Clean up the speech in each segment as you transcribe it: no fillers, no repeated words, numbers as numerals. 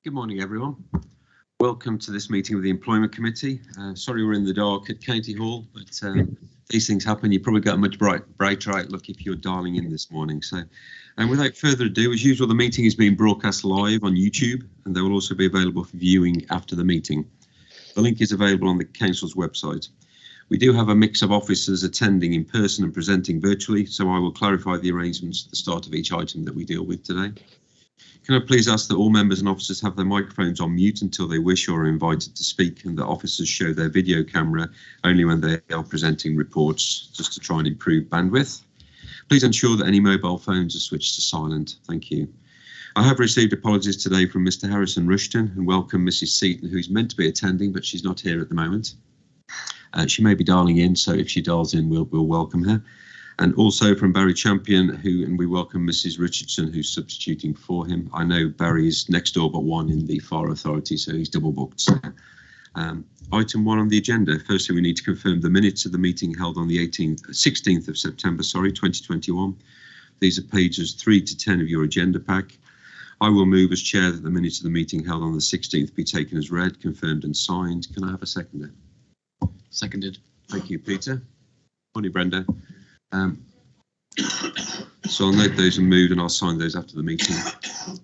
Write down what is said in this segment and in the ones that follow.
Good morning, everyone. Welcome to this meeting of the Employment Committee. Sorry we're in the dark at County Hall, but these things happen. You probably got a much brighter outlook if you're dialing in this morning. And without further ado, as usual, the meeting is being broadcast live on YouTube, and they will also be available for viewing after the meeting. The link is available on the Council's website. We do have a mix of officers attending in person and presenting virtually, so I will clarify the arrangements at the start of each item that we deal with today. Can I please ask that all members and officers have their microphones on mute until they wish or are invited to speak, and that officers show their video camera only when they are presenting reports, just to try and improve bandwidth. Please ensure that any mobile phones are switched to silent. Thank you. I have received apologies today from Mr. Harrison Rushton, and welcome Mrs. Seaton, who's meant to be attending, but she's not here at the moment. She may be dialing in, so if she dials in, we'll welcome her. And also from Barry Champion, and we welcome Mrs. Richardson, who's substituting for him. I know Barry's next door but one in the Fire Authority, so he's double booked. So, item 1 on the agenda. Firstly, we need to confirm the minutes of the meeting held on the 16th of September, 2021. These are pages 3 to 10 of your agenda pack. I will move as chair that the minutes of the meeting held on the 16th be taken as read, confirmed and signed. Can I have a seconder? Seconded. Thank you, Peter. Morning, Brenda. So I'll note those and moved, and I'll sign those after the meeting.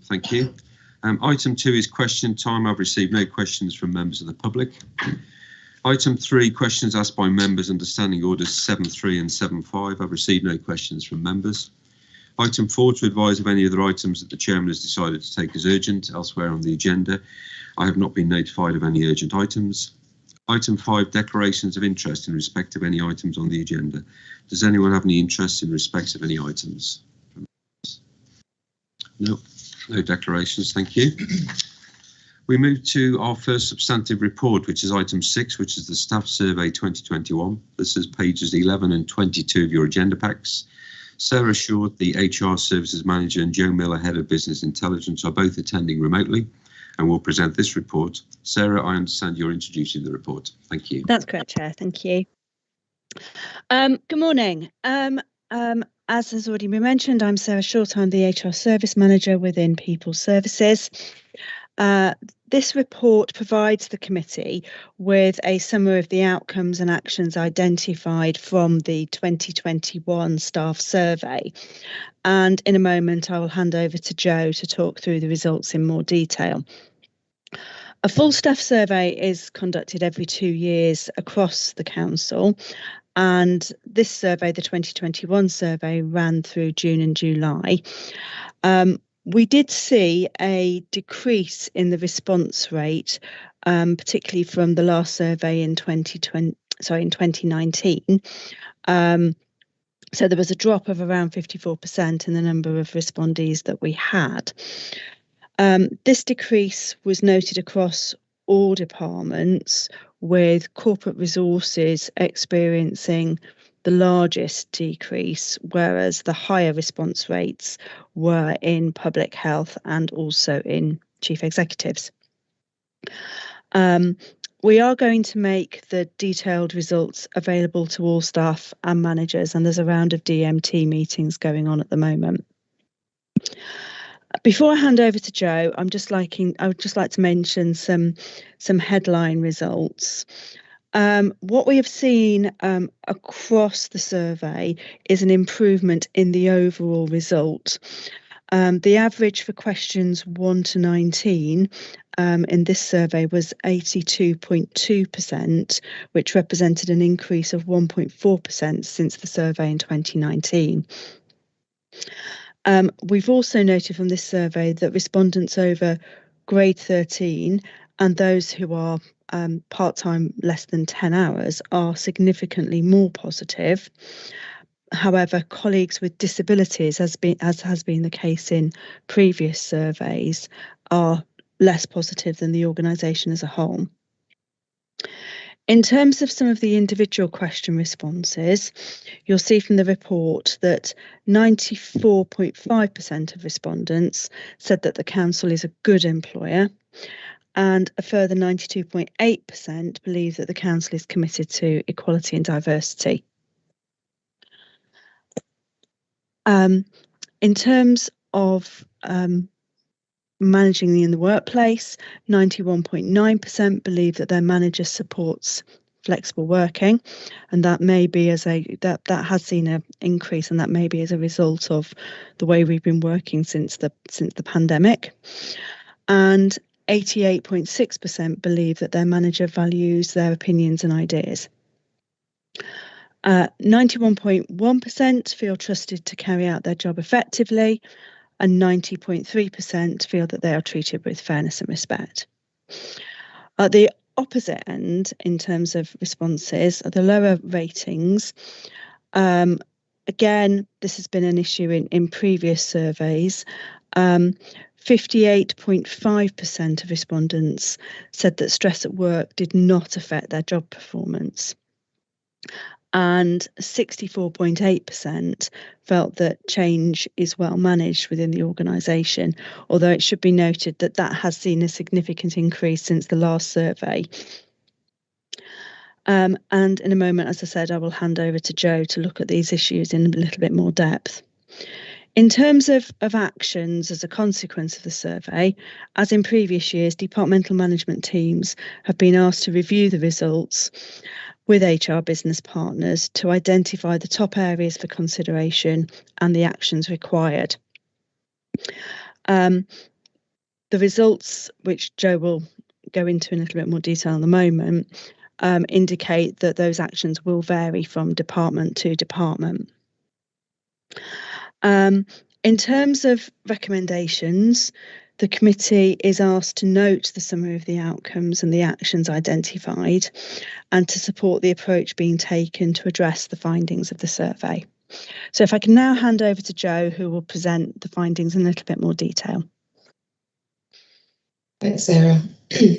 Thank you. Item 2 is question time. I've received no questions from members of the public. Item 3, questions asked by members under Standing Orders 7.3 and 7.5. I've received no questions from members. Item 4, to advise of any other items that the chairman has decided to take as urgent elsewhere on the agenda. I have not been notified of any urgent items. Item 5, declarations of interest in respect of any items on the agenda. Does anyone have any interest in respect of any items? No declarations, thank you. We move to our first substantive report, which is item 6, which is the Staff Survey 2021. This is pages 11 and 22 of your agenda packs. Sarah Short, the HR Services Manager, and Joe Miller, Head of Business Intelligence, are both attending remotely and will present this report. Sarah, I understand you're introducing the report. Thank you. That's correct, Chair. Thank you. Good morning. As has already been mentioned, I'm Sarah Short. I'm the HR Service Manager within People Services. This report provides the committee with a summary of the outcomes and actions identified from the 2021 staff survey. And in a moment, I will hand over to Joe to talk through the results in more detail. A full staff survey is conducted every 2 years across the council, and this survey, the 2021 survey, ran through June and July. We did see a decrease in the response rate, particularly from the last survey in 2019. So there was a drop of around 54% in the number of respondees that we had. This decrease was noted across all departments, with corporate resources experiencing the largest decrease, whereas the higher response rates were in public health and also in chief executives. We are going to make the detailed results available to all staff and managers, and there's a round of DMT meetings going on at the moment. Before I hand over to Joe, I would just like to mention some headline results. What we have seen across the survey is an improvement in the overall result. The average for questions 1 to 19 in this survey was 82.2%, which represented an increase of 1.4% since the survey in 2019. We've also noted from this survey that respondents over grade 13 and those who are part-time less than 10 hours are significantly more positive. However, colleagues with disabilities, as has been the case in previous surveys, are less positive than the organisation as a whole. In terms of some of the individual question responses, you'll see from the report that 94.5% of respondents said that the council is a good employer, and a further 92.8% believe that the council is committed to equality and diversity. In terms of managing in the workplace, 91.9% believe that their manager supports flexible working, and that may be that has seen an increase, and that may be as a result of the way we've been working since the pandemic. And 88.6% believe that their manager values their opinions and ideas. 91.1% feel trusted to carry out their job effectively, and 90.3% feel that they are treated with fairness and respect. At the opposite end, in terms of responses, are the lower ratings. Again, this has been an issue in previous surveys. 58.5% of respondents said that stress at work did not affect their job performance. And 64.8% felt that change is well managed within the organisation, although it should be noted that that has seen a significant increase since the last survey. And in a moment, as I said, I will hand over to Jo to look at these issues in a little bit more depth. In terms of actions as a consequence of the survey, as in previous years, departmental management teams have been asked to review the results with HR business partners to identify the top areas for consideration and the actions required. The results, which Jo will go into in a little bit more detail in a moment, indicate that those actions will vary from department to department. In terms of recommendations, the committee is asked to note the summary of the outcomes and the actions identified, and to support the approach being taken to address the findings of the survey. So if I can now hand over to Jo, who will present the findings in a little bit more detail. Thanks, Sarah.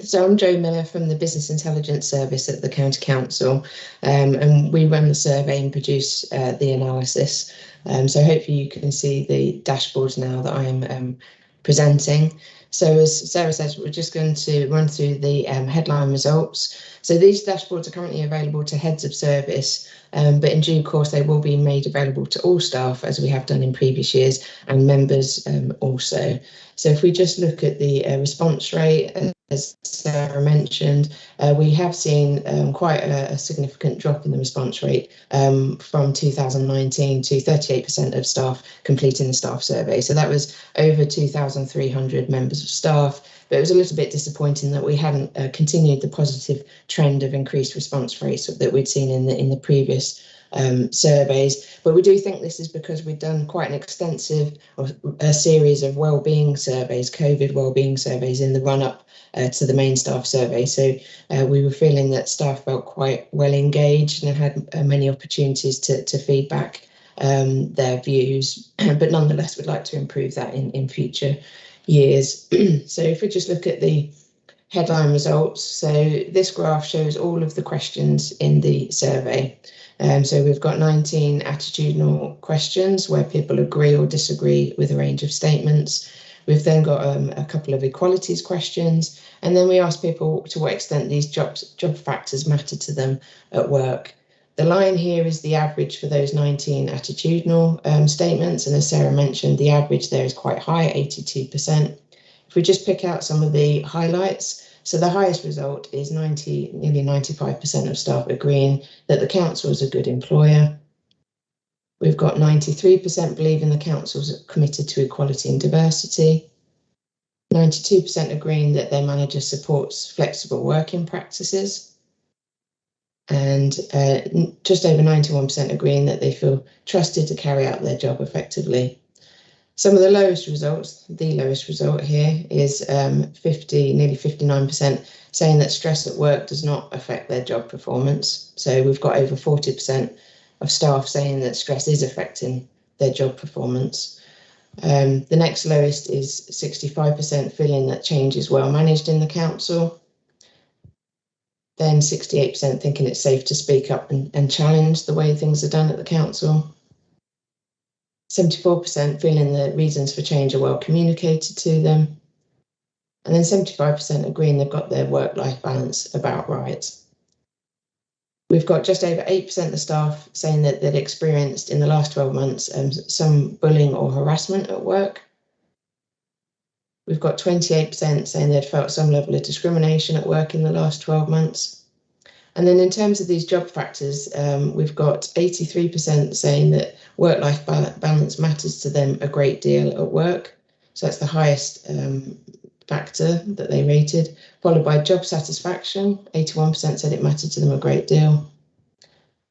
So I'm Jo Miller from the Business Intelligence Service at the County Council, and we run the survey and produce the analysis. So hopefully you can see the dashboards now that I'm presenting. So as Sarah says, we're just going to run through the headline results. So these dashboards are currently available to heads of service, but in due course they will be made available to all staff, as we have done in previous years, and members also. So if we just look at the response rate, as Sarah mentioned, we have seen quite a significant drop in the response rate from 2019 to 38% of staff completing the staff survey. So that was over 2,300 members of staff, but it was a little bit disappointing that we hadn't continued the positive trend of increased response rates that we'd seen in the previous surveys. But we do think this is because we've done quite an extensive series of wellbeing surveys, COVID wellbeing surveys, in the run-up to the main staff survey. So we were feeling that staff felt quite well engaged and had many opportunities to feedback their views, but nonetheless would like to improve that in future years. So if we just look at the headline results, so this graph shows all of the questions in the survey. So we've got 19 attitudinal questions where people agree or disagree with a range of statements. We've then got a couple of equalities questions, and then we ask people to what extent these job factors matter to them at work. The line here is the average for those 19 attitudinal statements, and as Sarah mentioned, the average there is quite high, 82%. If we just pick out some of the highlights, so the highest result is nearly 95% of staff agreeing that the council is a good employer. We've got 93% believing the council is committed to equality and diversity. 92% agreeing that their manager supports flexible working practices. And just over 91% agreeing that they feel trusted to carry out their job effectively. Some of the lowest results, the lowest result here is nearly 59% saying that stress at work does not affect their job performance. So we've got over 40% of staff saying that stress is affecting their job performance. The next lowest is 65% feeling that change is well managed in the council. Then 68% thinking it's safe to speak up and challenge the way things are done at the council. 74% feeling the reasons for change are well communicated to them. And then 75% agreeing they've got their work-life balance about right. We've got just over 8% of staff saying that they'd experienced in the last 12 months some bullying or harassment at work. we've got 28% saying they'd felt some level of discrimination at work in the last 12 months. And then in terms of these job factors, we've got 83% saying that work-life balance matters to them a great deal at work. So that's the highest factor that they rated, followed by job satisfaction. 81% said it mattered to them a great deal.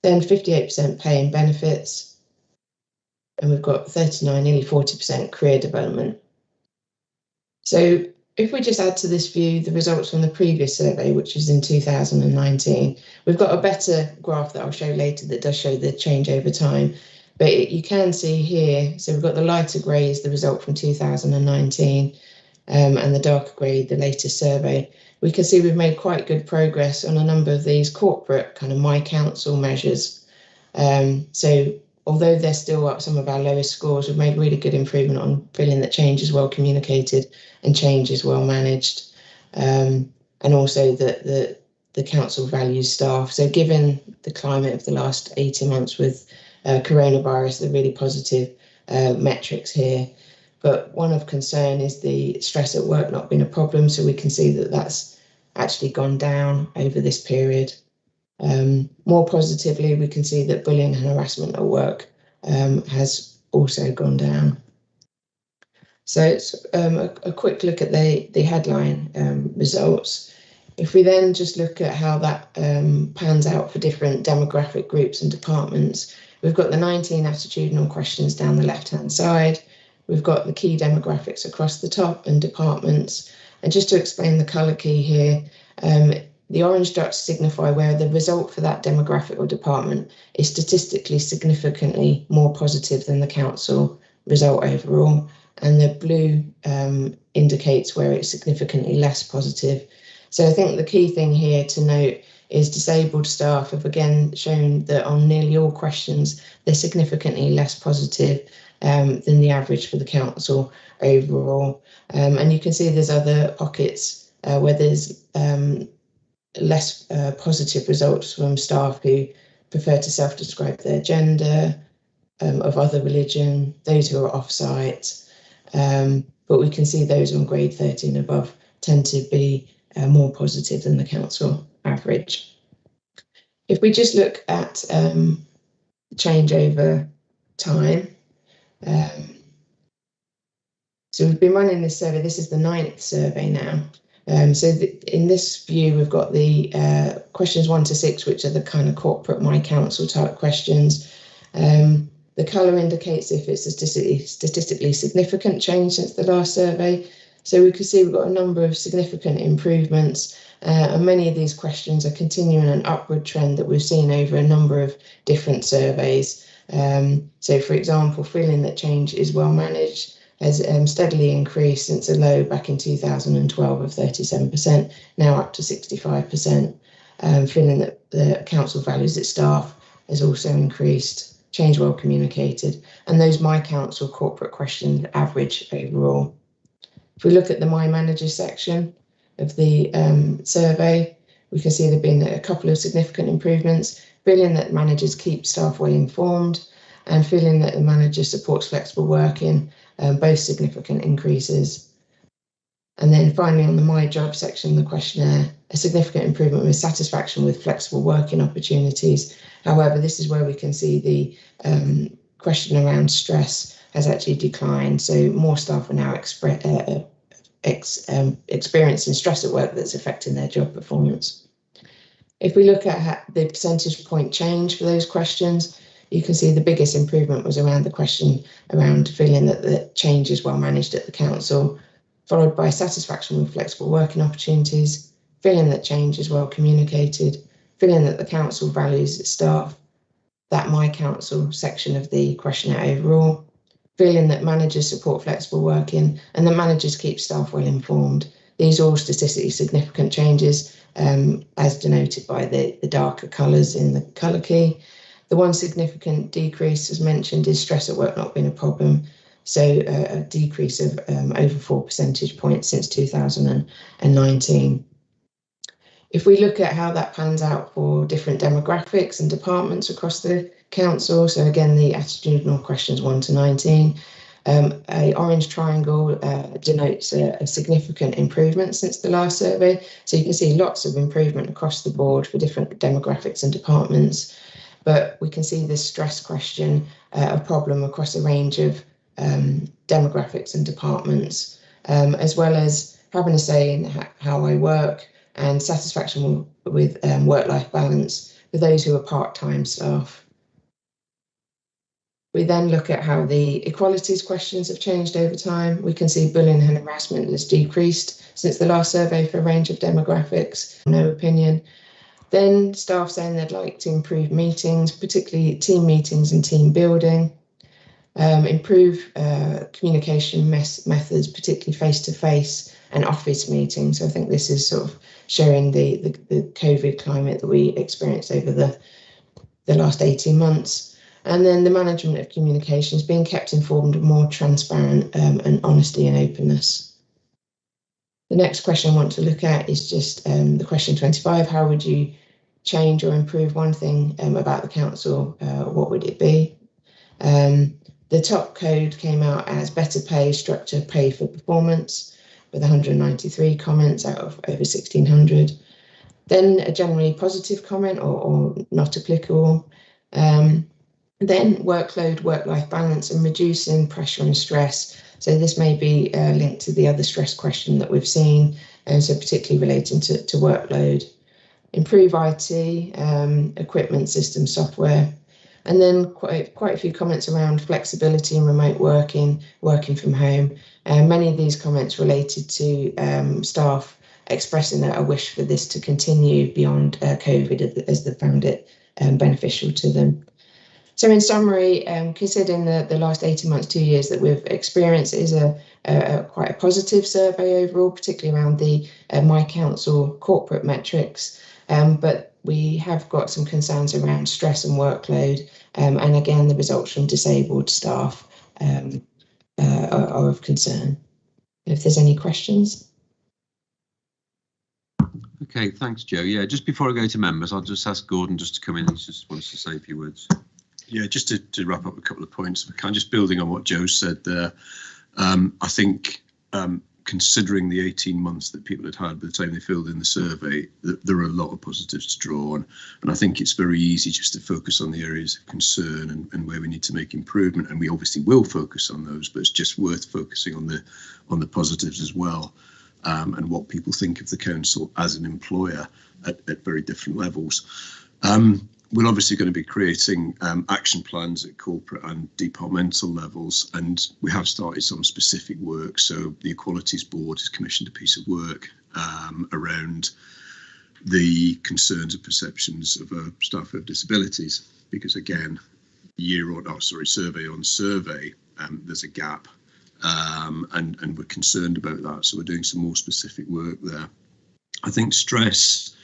Then 58% pay and benefits. And we've got 39, nearly 40% career development. So if we just add to this view the results from the previous survey, which was in 2019, we've got a better graph that I'll show later that does show the change over time. But you can see here, so we've got the lighter grey is the result from 2019, and the darker grey, the latest survey. We can see we've made quite good progress on a number of these corporate kind of My Council measures. So although they're still up some of our lowest scores, we've made really good improvement on feeling that change is well communicated and change is well managed, and also that the council values staff. So given the climate of the last 18 months with coronavirus, they're really positive metrics here. But one of concern is the stress at work not being a problem. So we can see that that's actually gone down over this period. More positively, we can see that bullying and harassment at work has also gone down. So it's a quick look at the headline results. If we then just look at how that pans out for different demographic groups and departments, we've got the 19 attitudinal questions down the left-hand side. We've got the key demographics across the top and departments. And just to explain the colour key here, the orange dots signify where the result for that demographic or department is statistically significantly more positive than the council result overall. And the blue indicates where it's significantly less positive. So I think the key thing here to note is disabled staff have again shown that on nearly all questions, they're significantly less positive than the average for the council overall. And you can see there's other pockets where there's less positive results from staff who prefer to self-describe their gender, of other religion, those who are off-site. But we can see those on grade 13 above tend to be more positive than the council average. If we just look at change over time, so we've been running this survey. This is the 9th survey now. So in this view, we've got the questions 1 to 6, which are the kind of corporate My Council type questions. The colour indicates if it's a statistically significant change since the last survey. So we can see we've got a number of significant improvements, and many of these questions are continuing an upward trend that we've seen over a number of different surveys. So, for example, feeling that change is well managed has steadily increased since a low back in 2012 of 37%, now up to 65%. Feeling that the council values its staff has also increased, change well communicated, and those My Council corporate questions average overall. If we look at the My Manager section of the survey, we can see there have been a couple of significant improvements, feeling that managers keep staff well informed and feeling that the manager supports flexible working, both significant increases. And then finally on the My Job section, the questionnaire, a significant improvement with satisfaction with flexible working opportunities. However, this is where we can see the question around stress has actually declined. So more staff are now experiencing stress at work that's affecting their job performance. If we look at the percentage point change for those questions, you can see the biggest improvement was around the question around feeling that the change is well managed at the council, followed by satisfaction with flexible working opportunities, feeling that change is well communicated, feeling that the council values its staff, that My Council section of the questionnaire overall, feeling that managers support flexible working and that managers keep staff well informed. These are all statistically significant changes, as denoted by the darker colours in the colour key. The one significant decrease, as mentioned, is stress at work not being a problem. So a decrease of over 4 percentage points since 2019. If we look at how that pans out for different demographics and departments across the council, so again, the attitudinal questions 1 to 19, A orange triangle denotes a significant improvement since the last survey. So you can see lots of improvement across the board for different demographics and departments. But we can see this stress question a problem across a range of demographics and departments, as well as having a say in how I work and satisfaction with work-life balance for those who are part-time staff. We then look at how the equalities questions have changed over time. We can see bullying and harassment has decreased since the last survey for a range of demographics, no opinion. Then staff saying they'd like to improve meetings, particularly team meetings and team building, improve communication methods, particularly face-to-face and office meetings. So I think this is sort of showing the COVID climate that we experienced over the last 18 months. And then the management of communications, being kept informed and more transparent and honesty and openness. The next question I want to look at is just the question 25. How would you change or improve one thing about the council? What would it be? The top code came out as better pay structure, pay for performance, with 193 comments out of over 1,600. Then a generally positive comment or not applicable. Then workload, work-life balance and reducing pressure and stress. So this may be linked to the other stress question that we've seen, and so particularly relating to workload. Improve IT, equipment, system, software. And then quite a few comments around flexibility and remote working from home. Many of these comments related to staff expressing a wish for this to continue beyond COVID as they found it beneficial to them. So in summary, considering the last 18 months, 2 years that we've experienced, it is quite a positive survey overall, particularly around the My Council corporate metrics. But we have got some concerns around stress and workload. And again, the results from disabled staff are of concern. If there's any questions. Okay, thanks, Joe. Yeah, just before I go to members, I'll just ask Gordon just to come in and just wants to say a few words. Yeah, just to wrap up a couple of points, kind of just building on what Joe said there. I think considering the 18 months that people had had by the time they filled in the survey, there are a lot of positives to draw on. And I think it's very easy just to focus on the areas of concern and where we need to make improvement. And we obviously will focus on those, but it's just worth focusing on the positives as well, and what people think of the council as an employer at very different levels. We're obviously going to be creating action plans at corporate and departmental levels, and we have started some specific work. So the Equalities Board has commissioned a piece of work around the concerns and perceptions of staff with disabilities, because again, survey on survey, there's a gap, and we're concerned about that. So we're doing some more specific work there. I think stress,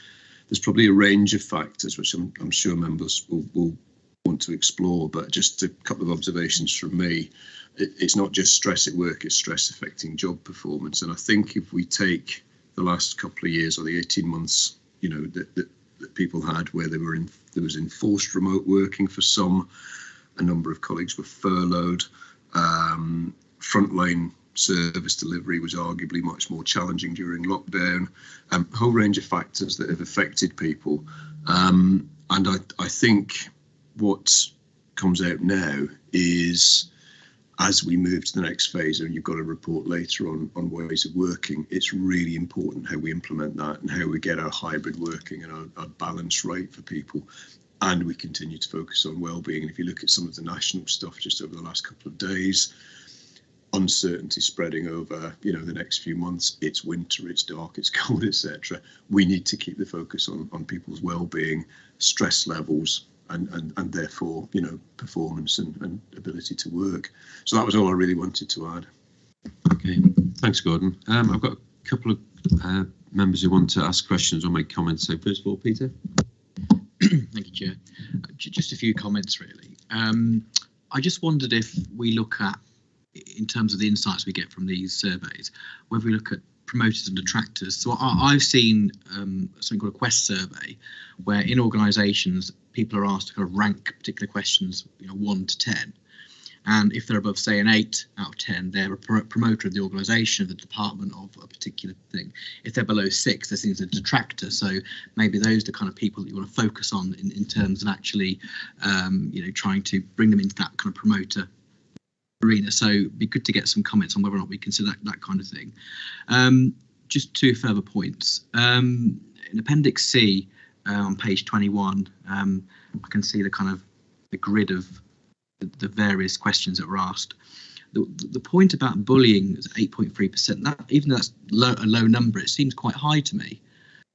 there's probably a range of factors which I'm sure members will want to explore, but just a couple of observations from me. It's not just stress at work, it's stress affecting job performance. And I think if we take the last couple of years or the 18 months, that people had where there was enforced remote working for some, a number of colleagues were furloughed, frontline service delivery was arguably much more challenging during lockdown, a whole range of factors that have affected people. And I think what comes out now is, as we move to the next phase, and you've got a report later on ways of working, it's really important how we implement that and how we get our hybrid working and our balance right for people. And we continue to focus on well-being. And if you look at some of the national stuff just over the last couple of days, uncertainty spreading over the next few months. It's winter, it's dark, it's cold, etc. We need to keep the focus on people's well-being, stress levels, and therefore performance and ability to work. So that was all I really wanted to add. Okay, thanks, Gordon. I've got a couple of members who want to ask questions or make comments. So first of all, Peter. Thank you, Chair. Just a few comments really. I just wondered if we look at, in terms of the insights we get from these surveys, whether we look at promoters and detractors. So I've seen something called a Quest survey, where in organisations people are asked to kind of rank particular questions, 1 to 10, and if they're above, say, an 8 out of 10, they're a promoter of the organisation, of the department, of a particular thing. If they're below 6, they're seen as a detractor. So maybe those are the kind of people that you want to focus on in terms of actually, trying to bring them into that kind of promoter arena. So it'd be good to get some comments on whether or not we consider that kind of thing. Just 2 further points. In Appendix C on page 21, I can see the kind of the grid of the various questions that were asked. The point about bullying is 8.3%. That, even though that's a low number, it seems quite high to me.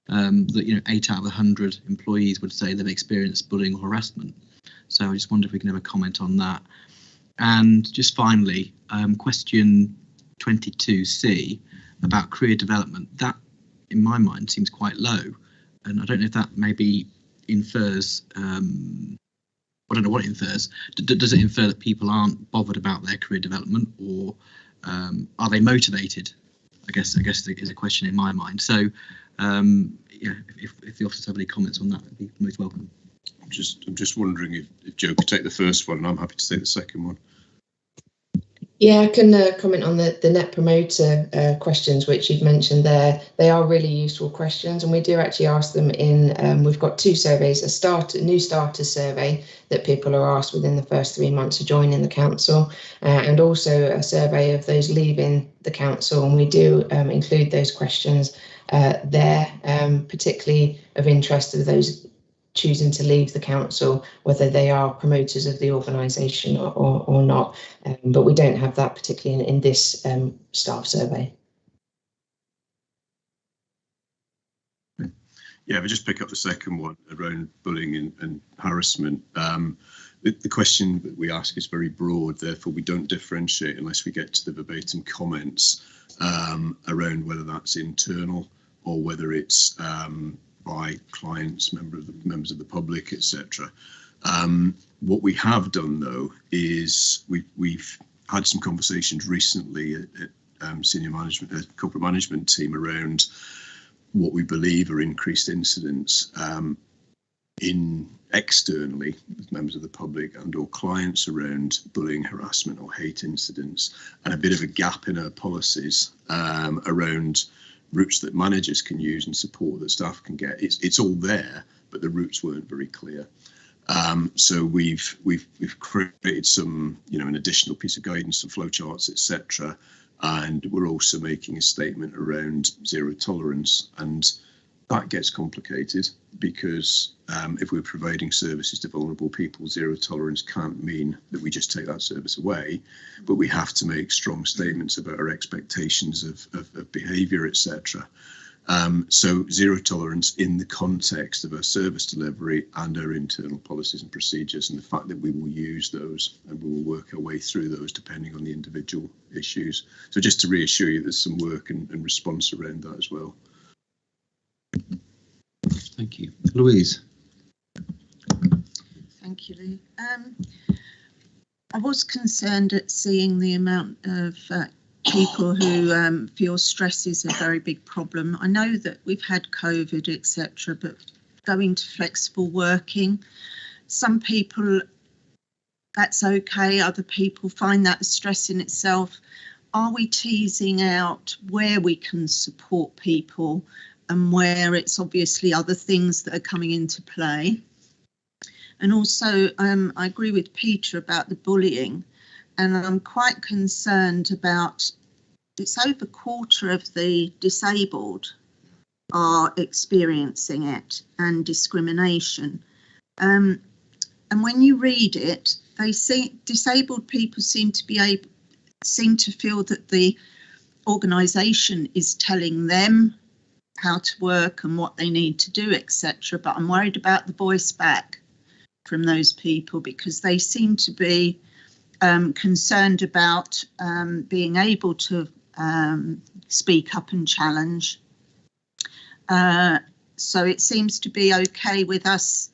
That 8 out of 100 employees would say they've experienced bullying or harassment. So I just wonder if we can have a comment on that. And just finally, question 22C about career development. That, in my mind, seems quite low. And I don't know if that maybe infers, I don't know what it infers. Does it infer that people aren't bothered about their career development, or are they motivated? I guess is a question in my mind. So, if the officers have any comments on that, it'd be most welcome. I'm just wondering if Joe could take the first one, and I'm happy to take the second one. Yeah, I can comment on the Net Promoter questions, which you've mentioned there. They are really useful questions, and we do actually ask them in, we've got 2 surveys, a new starter survey that people are asked within the first 3 months of joining the council, and also a survey of those leaving the council, and we do include those questions there, particularly of interest of those choosing to leave the council, whether they are promoters of the organisation or not, but we don't have that particularly in this staff survey. Yeah, if I just pick up the second one around bullying and harassment. The question that we ask is very broad, therefore we don't differentiate unless we get to the verbatim comments around whether that's internal or whether it's by clients, members of the public, etc. What we have done, though, is we've had some conversations recently at senior management, corporate management team around what we believe are increased incidents externally with members of the public and or clients around bullying, harassment or hate incidents, and a bit of a gap in our policies around routes that managers can use and support that staff can get. It's all there, but the routes weren't very clear. So we've created some, an additional piece of guidance, some flowcharts, etc. And we're also making a statement around zero tolerance, and that gets complicated because if we're providing services to vulnerable people, zero tolerance can't mean that we just take that service away, but we have to make strong statements about our expectations of behaviour, etc. So zero tolerance in the context of our service delivery and our internal policies and procedures, and the fact that we will use those and we will work our way through those depending on the individual issues. So just to reassure you, there's some work and response around that as well. Thank you. Louise. Thank you, Lou. I was concerned at seeing the amount of people who feel stress is a very big problem. I know that we've had COVID, etc., but going to flexible working, some people, that's okay. Other people find that a stress in itself. Are we teasing out where we can support people and where it's obviously other things that are coming into play? And also, I agree with Peter about the bullying, and I'm quite concerned about, it's over a quarter of the disabled are experiencing it and discrimination. And when you read it, they see disabled people seem to feel that the organisation is telling them how to work and what they need to do, etc. But I'm worried about the voice back from those people, because they seem to be concerned about being able to speak up and challenge. So it seems to be okay with us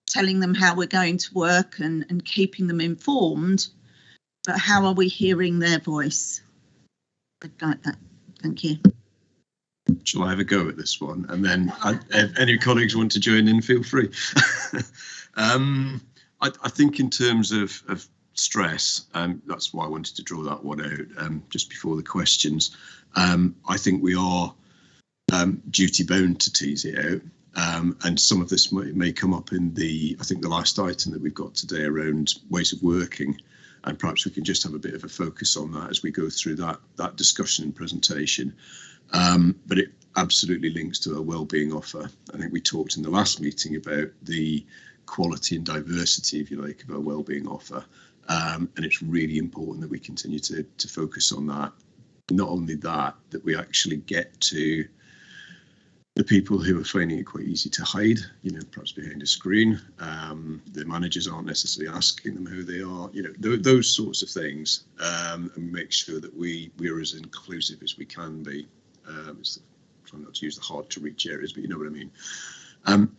telling them how we're going to work and keeping them informed, but how are we hearing their voice? I'd like that. Thank you. Shall I have a go at this one? And then if any colleagues want to join in, feel free. I think in terms of stress, that's why I wanted to draw that one out just before the questions. I think we are duty bound to tease it out. And some of this may come up in I think the last item that we've got today around ways of working, and perhaps we can just have a bit of a focus on that as we go through that discussion and presentation. But it absolutely links to our wellbeing offer. I think we talked in the last meeting about the quality and diversity, if you like, of our wellbeing offer, and it's really important that we continue to focus on that. Not only that we actually get to the people who are finding it quite easy to hide, perhaps behind a screen. The managers aren't necessarily asking them who they are, those sorts of things, and make sure that we're as inclusive as we can be. Trying not to use the hard to reach areas, but you know what I mean.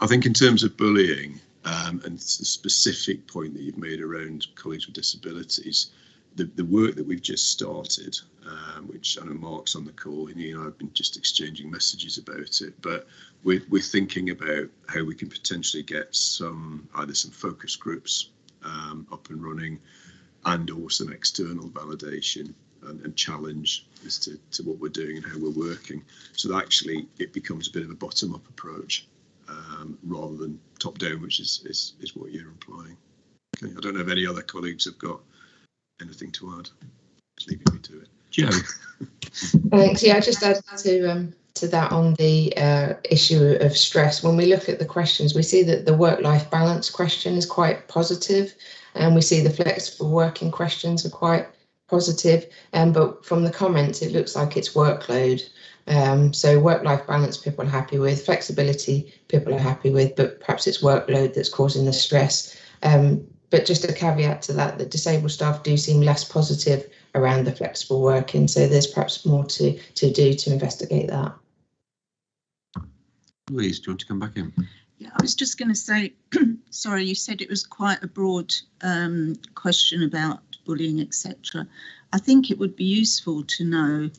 I think in terms of bullying, and the specific point that you've made around colleagues with disabilities, the work that we've just started, which I know Mark's on the call, and I've been just exchanging messages about it, but we're thinking about how we can potentially get either some focus groups up and running, and also some external validation and challenge as to what we're doing and how we're working, so that actually it becomes a bit of a bottom-up approach rather than top-down, which is what you're implying. Okay, I don't know if any other colleagues have got anything to add. Just leaving me to it. Joe. Thanks. Yeah, I just add to that on the issue of stress. When we look at the questions, we see that the work-life balance question is quite positive, and we see the flexible working questions are quite positive. But from the comments, it looks like it's workload. So work-life balance, people are happy with. Flexibility, people are happy with, but perhaps it's workload that's causing the stress. But just a caveat to that, the disabled staff do seem less positive around the flexible working. So there's perhaps more to do to investigate that. Louise, do you want to come back in? Yeah, I was just going to say, sorry, you said it was quite a broad question about bullying, etc. I think it would be useful to know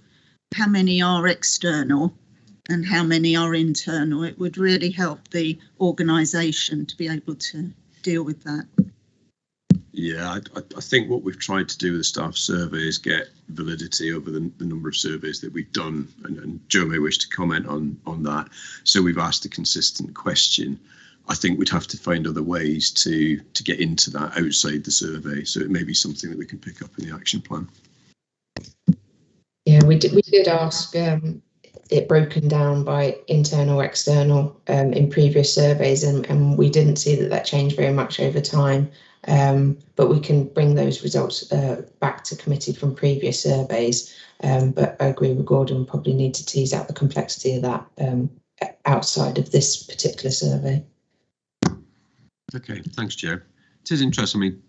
how many are external and how many are internal. It would really help the organisation to be able to deal with that. Yeah, I think what we've tried to do with the staff survey is get validity over the number of surveys that we've done, and Joe may wish to comment on that. So we've asked a consistent question. I think we'd have to find other ways to get into that outside the survey. So it may be something that we can pick up in the action plan. Yeah, we did ask it broken down by internal, external in previous surveys, and we didn't see that changed very much over time. But we can bring those results back to committee from previous surveys. But I agree with Gordon, probably need to tease out the complexity of that outside of this particular survey. Okay, thanks, Joe. It is interesting. I mean,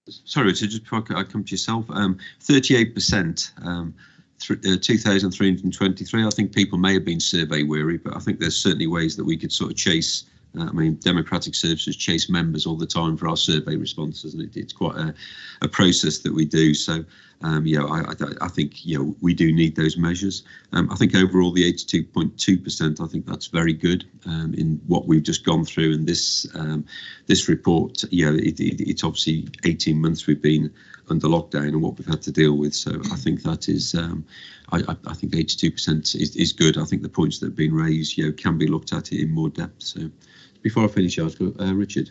sorry, Richard, just before I come to yourself, 38%, 2,323. I think people may have been survey weary, but I think there's certainly ways that we could sort of chase. I mean, Democratic Services chase members all the time for our survey responses, and it's quite a process that we do. So, yeah, I think we do need those measures. I think overall the 82.2%, I think that's very good in what we've just gone through in this report. It's obviously 18 months we've been under lockdown and what we've had to deal with. So I think that is, I think 82% is good. I think the points that have been raised, can be looked at in more depth. So. Before I finish, I'll go, Richard.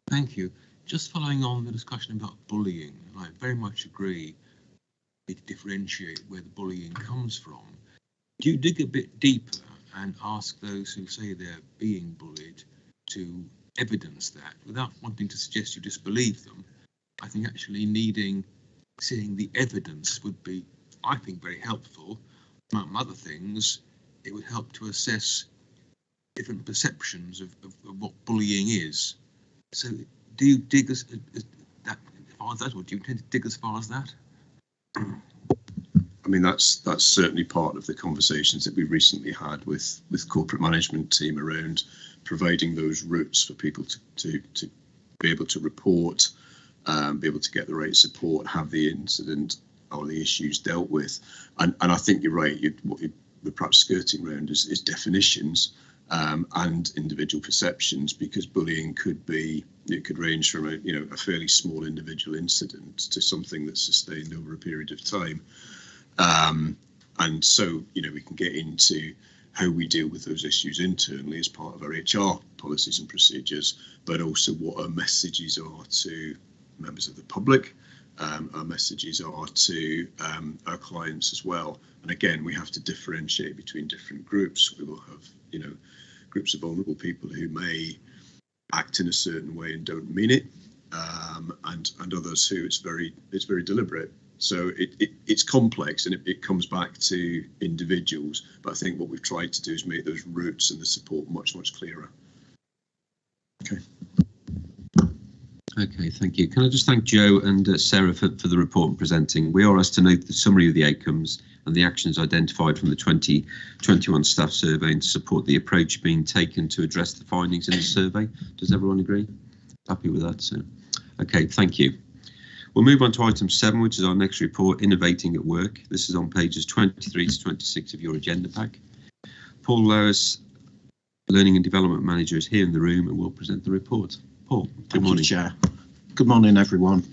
Thank you. Just following on the discussion about bullying, I very much agree to differentiate where the bullying comes from. Do you dig a bit deeper and ask those who say they're being bullied to evidence that without wanting to suggest you disbelieve them? I think actually seeing the evidence would be, I think, very helpful. Among other things, it would help to assess different perceptions of what bullying is. So do you dig as far as that, or do you tend to dig as far as that? I mean, that's certainly part of the conversations that we've recently had with corporate management team around providing those routes for people to be able to report, be able to get the right support, have the incident or the issues dealt with. And I think you're right, what we're perhaps skirting around is definitions and individual perceptions, because bullying could be, It could range from a fairly small individual incident to something that's sustained over a period of time. And so, we can get into how we deal with those issues internally as part of our HR policies and procedures, but also what our messages are to members of the public. Our messages are to our clients as well. And again, we have to differentiate between different groups. We will have, groups of vulnerable people who may act in a certain way and don't mean it, and others who it's very deliberate. So it's complex, and it comes back to individuals. But I think what we've tried to do is make those routes and the support much clearer. Okay. Okay, thank you. Can I just thank Joe and Sarah for the report and presenting. We are asked to note the summary of the outcomes and the actions identified from the 2021 staff survey and to support the approach being taken to address the findings in the survey. Does everyone agree? Happy with that? So, okay, thank you. We'll move on to item 7, which is our next report, Innovating at Work. This is on pages 23 to 26 of your agenda pack. Paul Lowes, Learning and Development Manager, is here in the room and will present the report. Paul, good morning. Thank you, Chair. Good morning, everyone.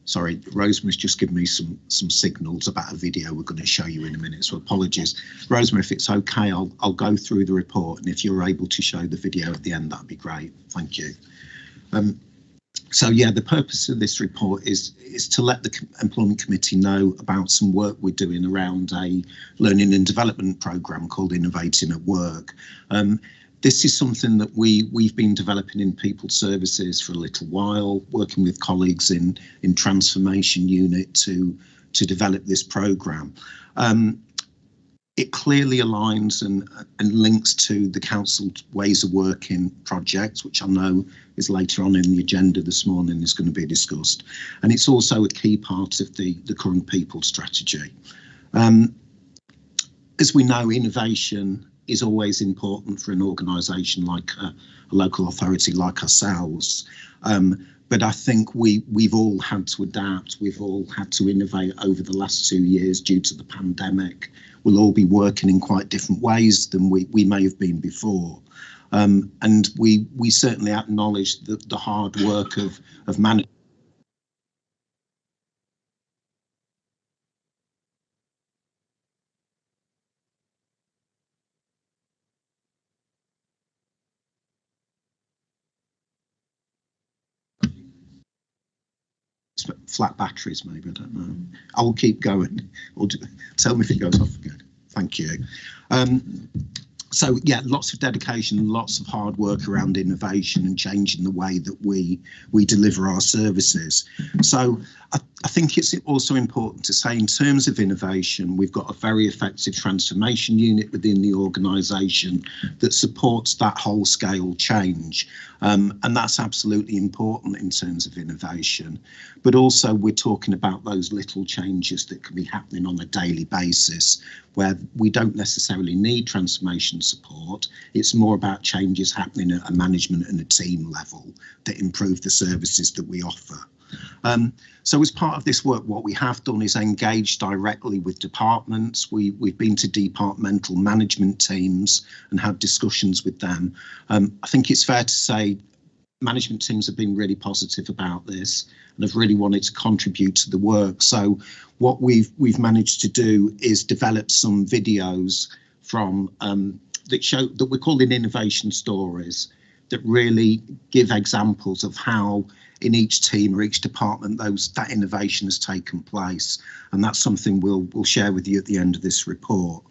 Sorry, Rosemary's just given me some signals about a video we're going to show you in a minute, so apologies. Rosemary, if it's okay, I'll go through the report, and if you're able to show the video at the end, that'd be great. Thank you. So yeah, the purpose of this report is to let the Employment Committee know about some work we're doing around a learning and development programme called Innovating at Work. This is something that we've been developing in People Services for a little while, working with colleagues in Transformation Unit to develop this programme. It clearly aligns and links to the Council's Ways of Working project, which I know is later on in the agenda this morning is going to be discussed. And it's also a key part of the current people strategy. As we know, innovation is always important for an organisation like a local authority like ourselves. But I think we've all had to adapt. We've all had to innovate over the last 2 years due to the pandemic. We'll all be working in quite different ways than we may have been before. And we certainly acknowledge the hard work of managing. Flat batteries, maybe, I don't know. I will keep going, or tell me if it goes off again. Thank you. So yeah, lots of dedication, lots of hard work around innovation and changing the way that we deliver our services. So I think it's also important to say, in terms of innovation, we've got a very effective transformation unit within the organisation that supports that whole scale change. And that's absolutely important in terms of innovation. But also we're talking about those little changes that can be happening on a daily basis where we don't necessarily need transformation support. It's more about changes happening at a management and a team level that improve the services that we offer. So as part of this work, what we have done is engage directly with departments. We've been to departmental management teams and had discussions with them. I think it's fair to say management teams have been really positive about this and have really wanted to contribute to the work. So what we've managed to do is develop some videos from that we're calling innovation stories, that really give examples of how in each team or each department that innovation has taken place. And that's something we'll share with you at the end of this report.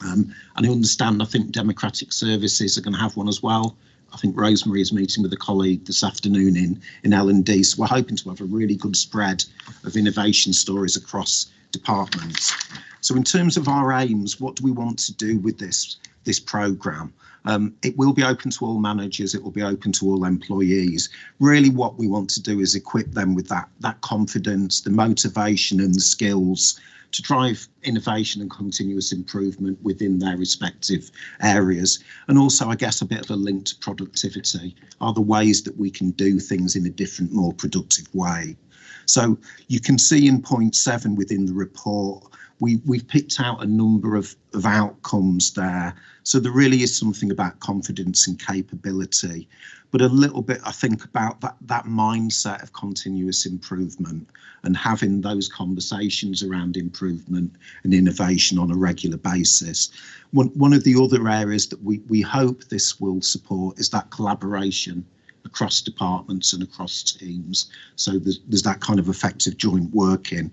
And I understand, I think Democratic Services are going to have one as well. I think Rosemary is meeting with a colleague this afternoon in L&D. So we're hoping to have a really good spread of innovation stories across departments. So in terms of our aims, what do we want to do with this programme? It will be open to all managers, it will be open to all employees. Really what we want to do is equip them with that confidence, the motivation and the skills to drive innovation and continuous improvement within their respective areas. And also, I guess, a bit of a link to productivity. Are the ways that we can do things in a different, more productive way? So you can see in point 7 within the report, we've picked out a number of outcomes there. So there really is something about confidence and capability, but a little bit, I think, about that mindset of continuous improvement and having those conversations around improvement and innovation on a regular basis. One of the other areas that we hope this will support is that collaboration across departments and across teams. So there's that kind of effective joint working.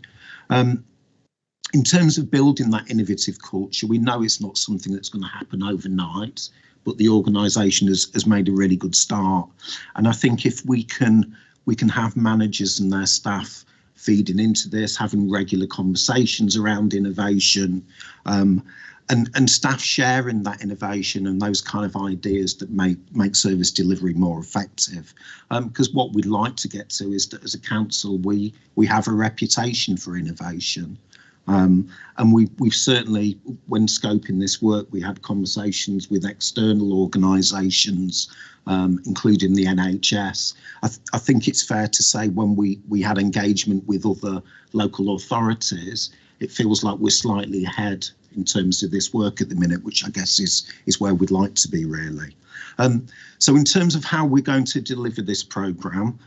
In terms of building that innovative culture, we know it's not something that's going to happen overnight, but the organisation has made a really good start. And I think if we can have managers and their staff feeding into this, having regular conversations around innovation, and staff sharing that innovation and those kind of ideas that make service delivery more effective. Because what we'd like to get to is that as a council, we have a reputation for innovation. And we've certainly, when scoping this work, we had conversations with external organisations, including the NHS. I think it's fair to say when we had engagement with other local authorities, it feels like we're slightly ahead in terms of this work at the minute, which I guess is where we'd like to be, really. So in terms of how we're going to deliver this programme,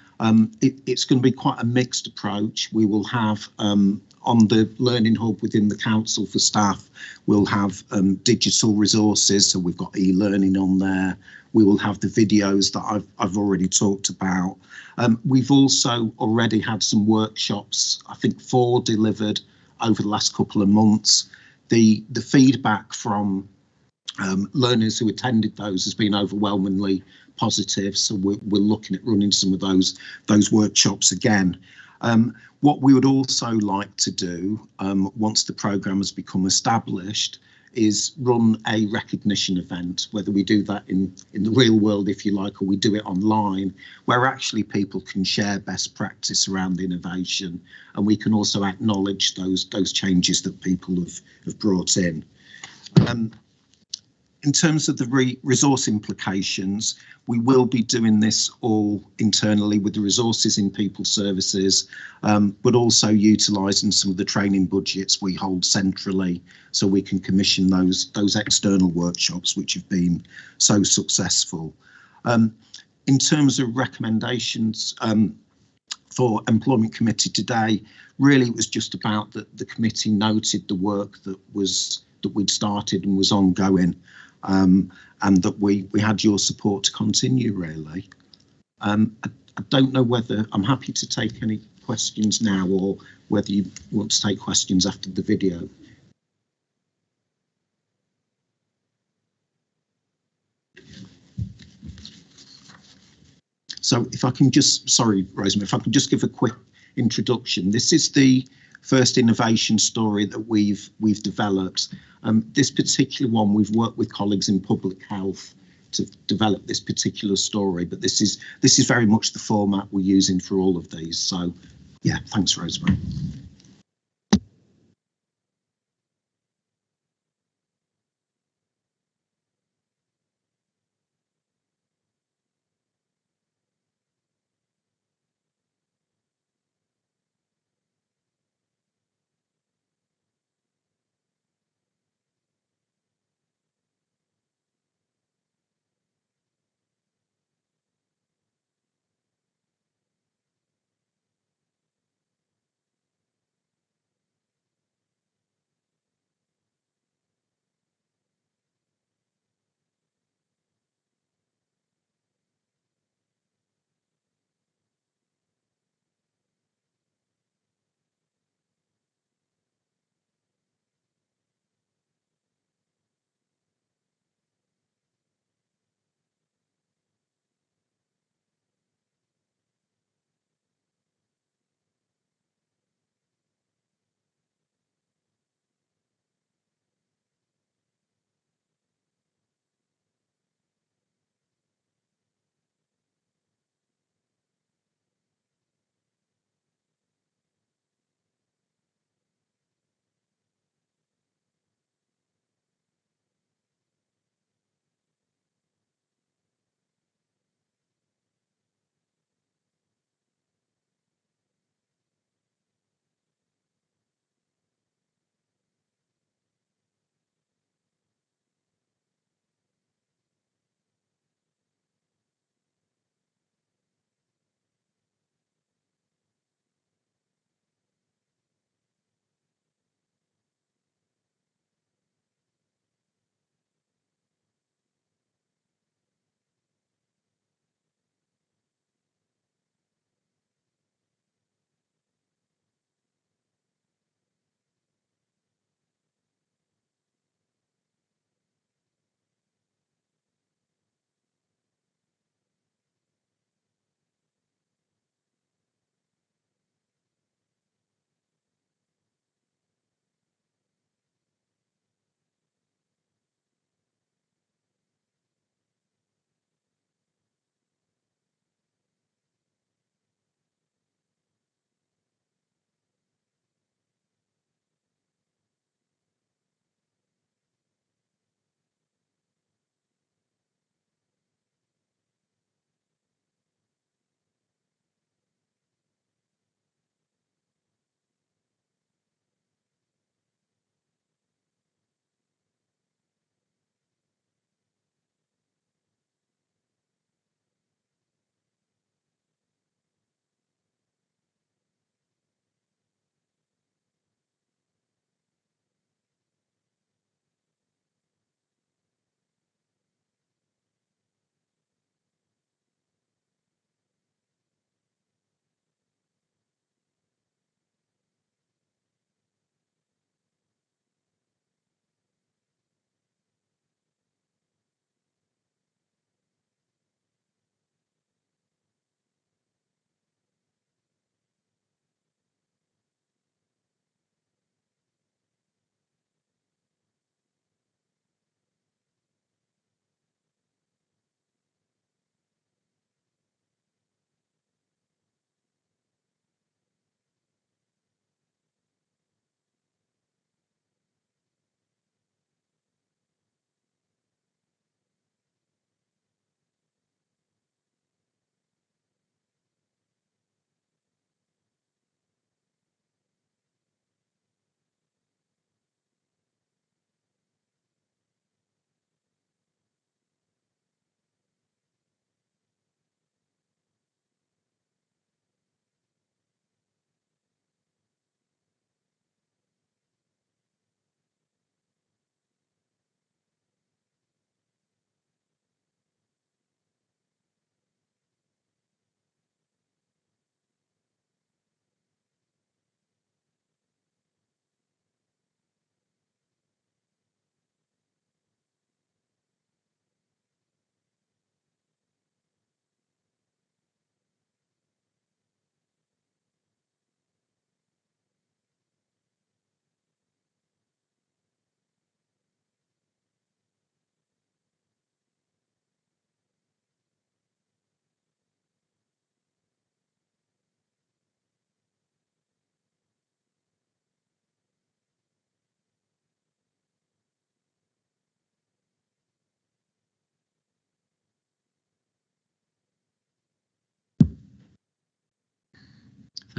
it's going to be quite a mixed approach. We will have on the Learning Hub within the council for staff, we'll have digital resources. So we've got e-learning on there. We will have the videos that I've already talked about. We've also already had some workshops, I think 4 delivered over the last couple of months. The feedback from learners who attended those has been overwhelmingly positive. So we're looking at running some of those workshops again. What we would also like to do once the programme has become established is run a recognition event, whether we do that in the real world, if you like, or we do it online, where actually people can share best practice around innovation, and we can also acknowledge those changes that people have brought in. In terms of the resource implications, we will be doing this all internally with the resources in people services, but also utilising some of the training budgets we hold centrally, so we can commission those external workshops which have been so successful. In terms of recommendations for Employment Committee today, really it was just about that the committee noted the work that we'd started and was ongoing. And that we had your support to continue, really. I don't know whether I'm happy to take any questions now or whether you want to take questions after the video. So if I can just, sorry, Rosemary, if I can just give a quick introduction. This is the first innovation story that we've developed. This particular one, we've worked with colleagues in public health to develop this particular story, but this is very much the format we're using for all of these. So yeah, thanks, Rosemary.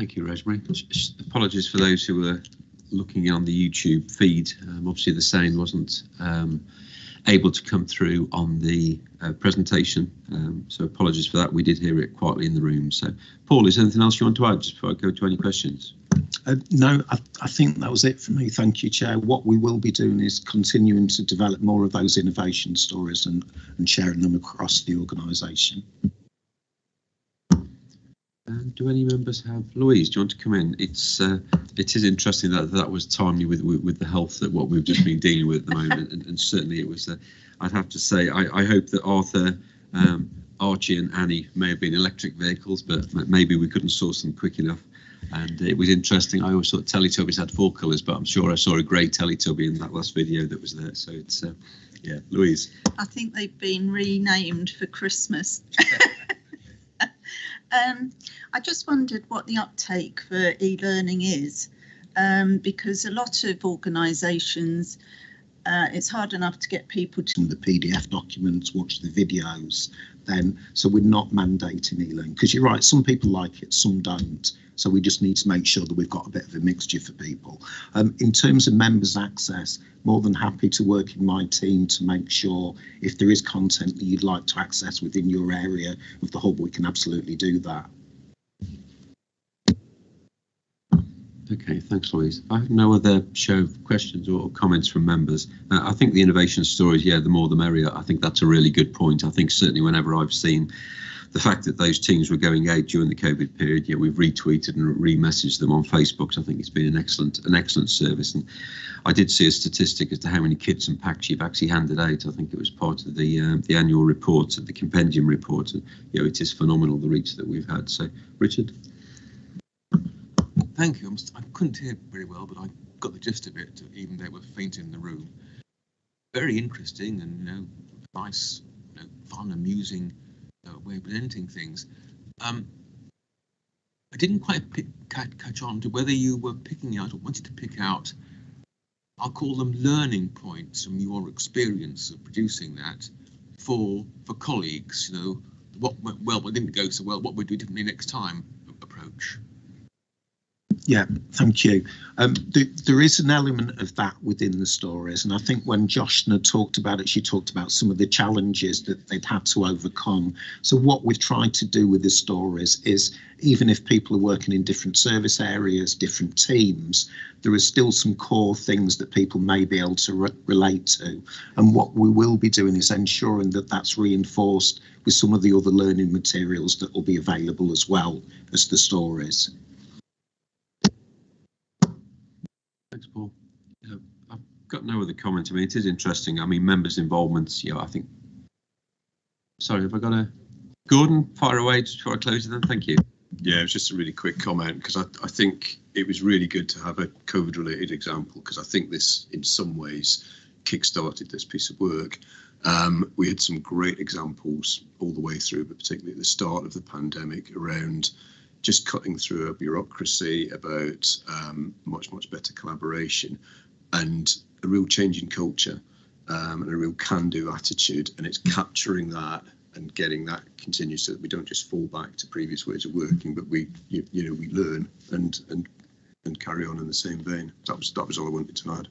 Thank you, Rosemary. Apologies for those who were looking on the YouTube feed. Obviously, the sound wasn't able to come through on the presentation, so apologies for that. We did hear it quietly in the room. So, Paul, is there anything else you want to add just before I go to any questions? No, I think that was it for me. Thank you, Chair. What we will be doing is continuing to develop more of those innovation stories and sharing them across the organisation. Do any members have Louise? Do you want to come in? It is interesting that was timely with the health that what we've just been dealing with at the moment, and certainly it was. I'd have to say I hope that Arthur, Archie, and Annie may have been electric vehicles, but maybe we couldn't source them quick enough. And it was interesting. I always thought Teletubbies had 4 colours, but I'm sure I saw a grey Teletubby in that last video that was there. So it's yeah, Louise. I think they've been renamed for Christmas. I just wondered what the uptake for e-learning is, because a lot of organisations, it's hard enough to get people to the PDF documents, watch the videos. So we're not mandating e-learning, because you're right, some people like it, some don't. So we just need to make sure that we've got a bit of a mixture for people. In terms of members' access, more than happy to work in my team to make sure if there is content that you'd like to access within your area of the hub, we can absolutely do that. Okay, thanks, Louise. I have no other show of questions or comments from members. I think the innovation stories, yeah, the more the merrier. I think that's a really good point. I think certainly whenever I've seen the fact that those teams were going out during the COVID period, yeah, we've retweeted and re-messaged them on Facebook. So I think it's been an excellent service. And I did see a statistic as to how many kits and packs you've actually handed out. I think it was part of the annual report, the compendium report. And you know, it is phenomenal the reach that we've had. So, Richard. Thank you. I couldn't hear very well, but I got the gist of it, even though it was faint in the room. Very interesting and nice, fun, amusing way of presenting things. I didn't quite catch on to whether you were picking out or wanted to pick out, I'll call them learning points from your experience of producing that for colleagues. What went well, what didn't go so well, what would we do differently next time approach. Yeah, thank you. There is an element of that within the stories, and I think when Joshna talked about it, she talked about some of the challenges that they'd had to overcome. So what we've tried to do with the stories is, even if people are working in different service areas, different teams, there are still some core things that people may be able to relate to. And what we will be doing is ensuring that that's reinforced with some of the other learning materials that will be available as well as the stories. Thanks, Paul. I've got no other comment. I mean, it is interesting. I mean, members' involvement, I think. Sorry, have I got Gordon, fire away just before I close it then? Thank you. Yeah, it was just a really quick comment, because I think it was really good to have a COVID-related example, because I think this, in some ways, kick-started this piece of work. We had some great examples all the way through, but particularly at the start of the pandemic, around just cutting through a bureaucracy, about much better collaboration and a real change in culture, and a real can-do attitude. And it's capturing that and getting that continue, so that we don't just fall back to previous ways of working, but we learn and carry on in the same vein. That was all I wanted to add.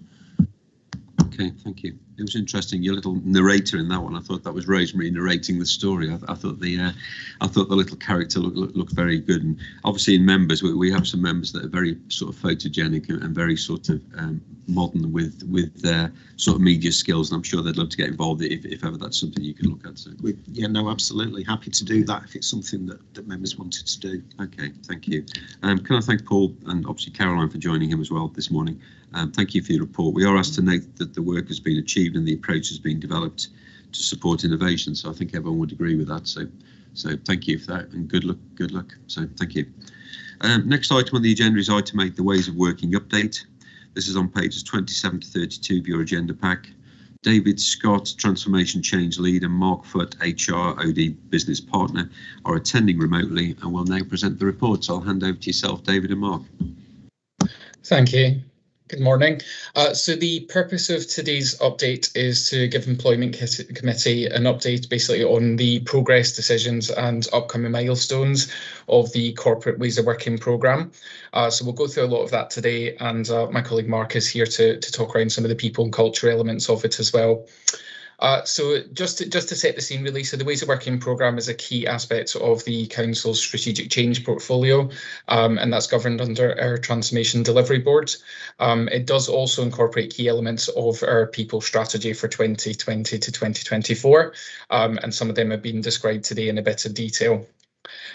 Okay, thank you. It was interesting, your little narrator in that one. I thought that was Rosemary narrating the story. I thought the little character looked very good. And obviously in members, we have some members that are very sort of photogenic and very sort of modern with their sort of media skills. And I'm sure they'd love to get involved if ever that's something you can look at. So yeah, no, absolutely happy to do that if it's something that members wanted to do. Okay, thank you. Can I thank Paul and obviously Caroline for joining him as well this morning. Thank you for your report. We are asked to note that the work has been achieved and the approach has been developed to support innovation. So I think everyone would agree with that. So thank you for that and good luck. So thank you. Next item on the agenda is item 8, the Ways of Working update. This is on pages 27 to 32 of your agenda pack. David Scott, Transformation Change Lead, and Mark Foote, HR OD Business Partner, are attending remotely and will now present the reports. I'll hand over to yourself, David and Mark. Thank you. Good morning. So the purpose of today's update is to give Employment Committee an update basically on the progress, decisions and upcoming milestones of the Corporate Ways of Working programme. So we'll go through a lot of that today, and my colleague Mark is here to talk around some of the people and culture elements of it as well. So just to set the scene really, so the Ways of Working programme is a key aspect of the Council's strategic change portfolio, and that's governed under our Transformation Delivery Board. It does also incorporate key elements of our people strategy for 2020 to 2024, and some of them have been described today in a bit of detail.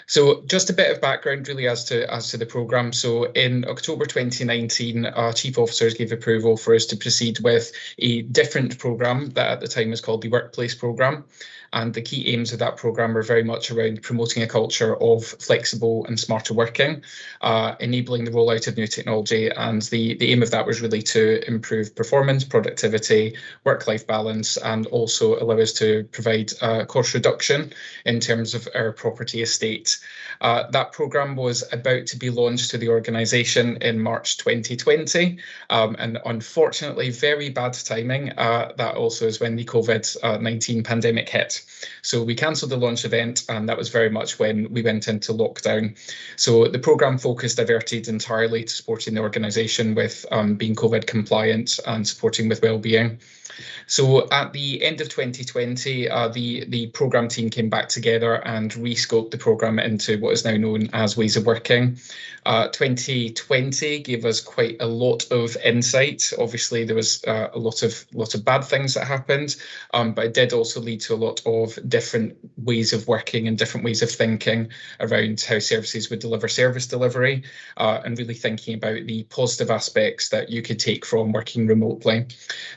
So just a bit of background really as to the programme. So in October 2019, our chief officers gave approval for us to proceed with a different programme that at the time was called the Workplace Programme. And the key aims of that programme are very much around promoting a culture of flexible and smarter working, enabling the rollout of new technology. And the aim of that was really to improve performance, productivity, work-life balance, and also allow us to provide cost reduction in terms of our property estate. That programme was about to be launched to the organisation in March 2020. And unfortunately, very bad timing. That also is when the COVID-19 pandemic hit. So we cancelled the launch event, and that was very much when we went into lockdown. So the programme focus diverted entirely to supporting the organisation with being COVID compliant and supporting with wellbeing. So at the end of 2020, the programme team came back together and rescoped the programme into what is now known as Ways of Working. 2020 gave us quite a lot of insight. Obviously, there was a lot of bad things that happened, but it did also lead to a lot of different ways of working and different ways of thinking around how services would deliver service delivery, and really thinking about the positive aspects that you could take from working remotely.